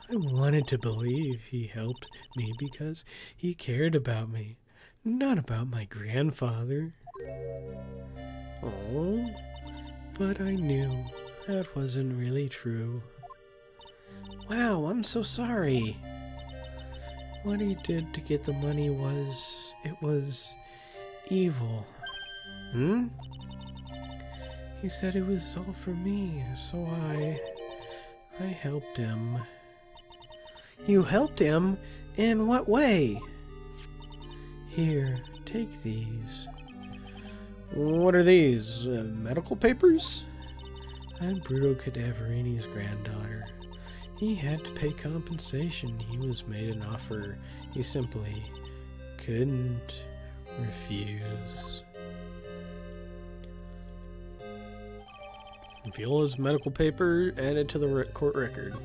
I wanted to believe he helped me because he cared about me, not about my grandfather. Oh, but I knew that wasn't really true. Wow, I'm so sorry. What he did to get the money was evil. Hmm? He said it was all for me, so I helped him. You helped him? In what way? Here, take these. What are these? Medical papers? I'm Bruto Cadaverini's granddaughter. He had to pay compensation. He was made an offer he simply couldn't refuse. Viola's medical paper added to the court record.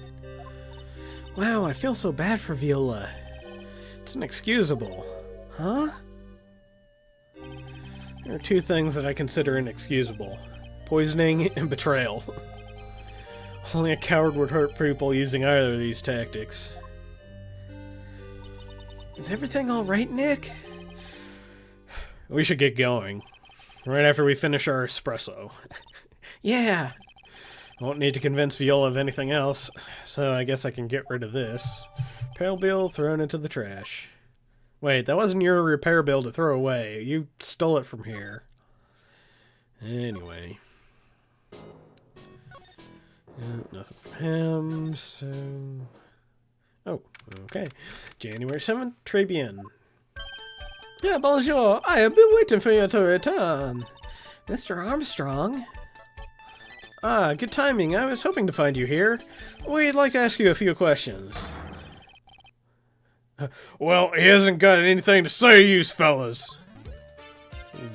Wow, I feel so bad for Viola. It's inexcusable. Huh? There are two things that I consider inexcusable. Poisoning and betrayal. Only a coward would hurt people using either of these tactics. Is everything alright, Nick? We should get going. Right after we finish our espresso. Yeah. Won't need to convince Viola of anything else, so I guess I can get rid of this. Repair bill thrown into the trash. Wait, that wasn't your repair bill to throw away. You stole it from here. Anyway. Nothing from him, so... Oh, okay. January 7th, Tribune. Yeah, bonjour. I have been waiting for you to return. Mr. Armstrong? Ah, good timing. I was hoping to find you here. We'd like to ask you a few questions. Well, he hasn't got anything to say, you fellas.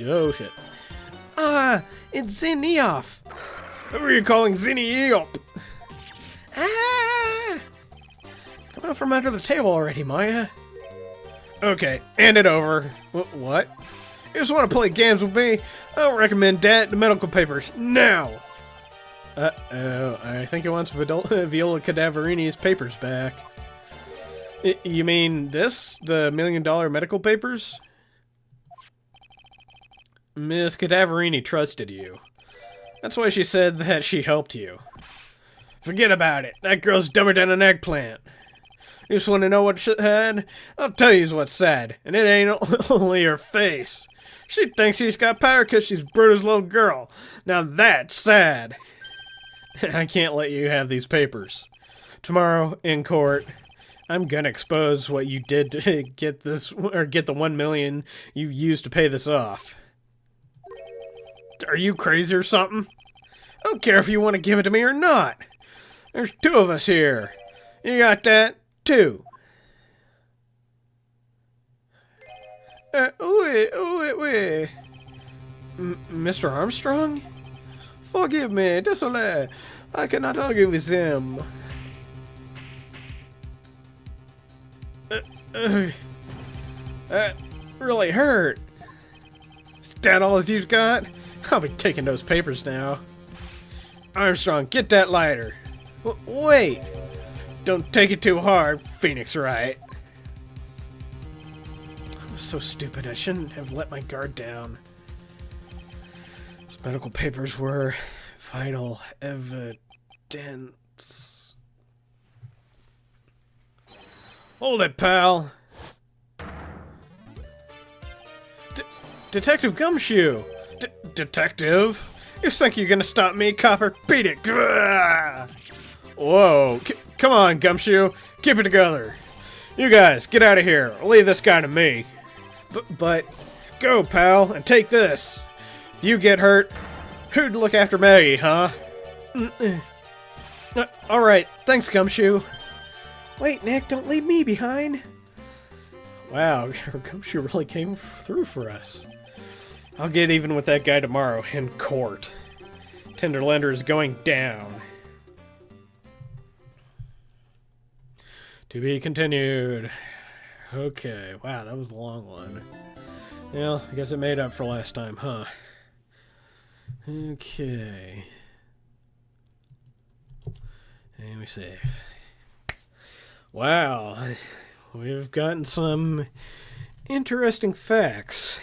Oh, shit. Ah, it's Zinioff. Who are you calling Zinny Eop? Ah! Come out from under the table already, Maya. Okay, hand it over. What? You just want to play games with me? I don't recommend that. The medical papers, now! Uh-oh, I think he wants Viola Cadaverini's papers back. You mean this? The $1 million medical papers? Miss Cadaverini trusted you. That's why she said that she helped you. Forget about it. That girl's dumber than an eggplant. You just want to know what shit had? I'll tell you what's sad, and it ain't only her face. She thinks she's got power because she's Bruto's little girl. Now that's sad. I can't let you have these papers. Tomorrow, in court, I'm gonna expose what you did to get this, or get the $1 million you used to pay this off. Are you crazy or something? I don't care if you want to give it to me or not. There's two of us here. You got that? Two. Wait. Mr. Armstrong? Forgive me, désolé. I cannot argue with him. That really hurt. Is that all you've got? I'll be taking those papers now. Armstrong, get that lighter. Wait. Don't take it too hard, Phoenix Wright. I was so stupid. I shouldn't have let my guard down. Those medical papers were vital evidence. Hold it, pal. Detective Gumshoe. Detective? You think you're gonna stop me, copper? Beat it! Grrr! Whoa. Come on, Gumshoe. Keep it together. You guys, get out of here. Leave this guy to me. But... Go, pal, and take this. If you get hurt, who'd look after Maggie, huh? Alright, thanks, Gumshoe. Wait, Nick, don't leave me behind. Wow, Gumshoe really came through for us. I'll get even with that guy tomorrow in court. Tenderlander is going down. To be continued. Okay, wow, that was a long one. Well, I guess it made up for last time, huh? Okay. And we save. Wow, we've gotten some interesting facts.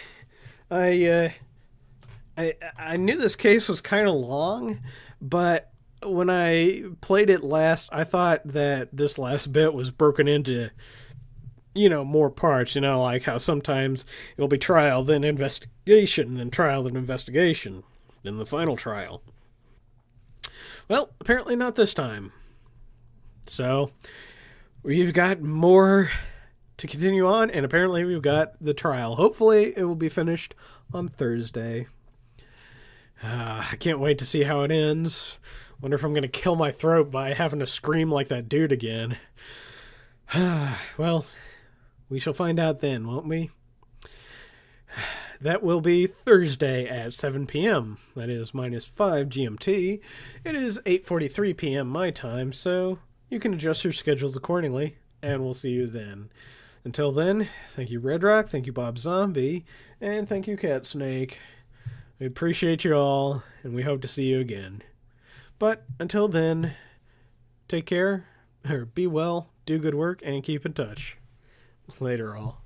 I knew this case was kind of long, but when I played it last, I thought that this last bit was broken into, more parts, like how sometimes it'll be trial, then investigation, then trial, then investigation, then the final trial. Well, apparently not this time. So, we've got more to continue on, and apparently we've got the trial. Hopefully it will be finished on Thursday. I can't wait to see how it ends. Wonder if I'm going to kill my throat by having to scream like that dude again. Well, we shall find out then, won't we? That will be Thursday at 7 p.m. That is -5 GMT. It is 8:43 p.m. my time, so you can adjust your schedules accordingly, and we'll see you then. Until then, thank you, Red Rock, thank you, Bob Zombie, and thank you, Cat Snake. We appreciate you all, and we hope to see you again. But until then, take care, or be well, do good work, and keep in touch. Later, all.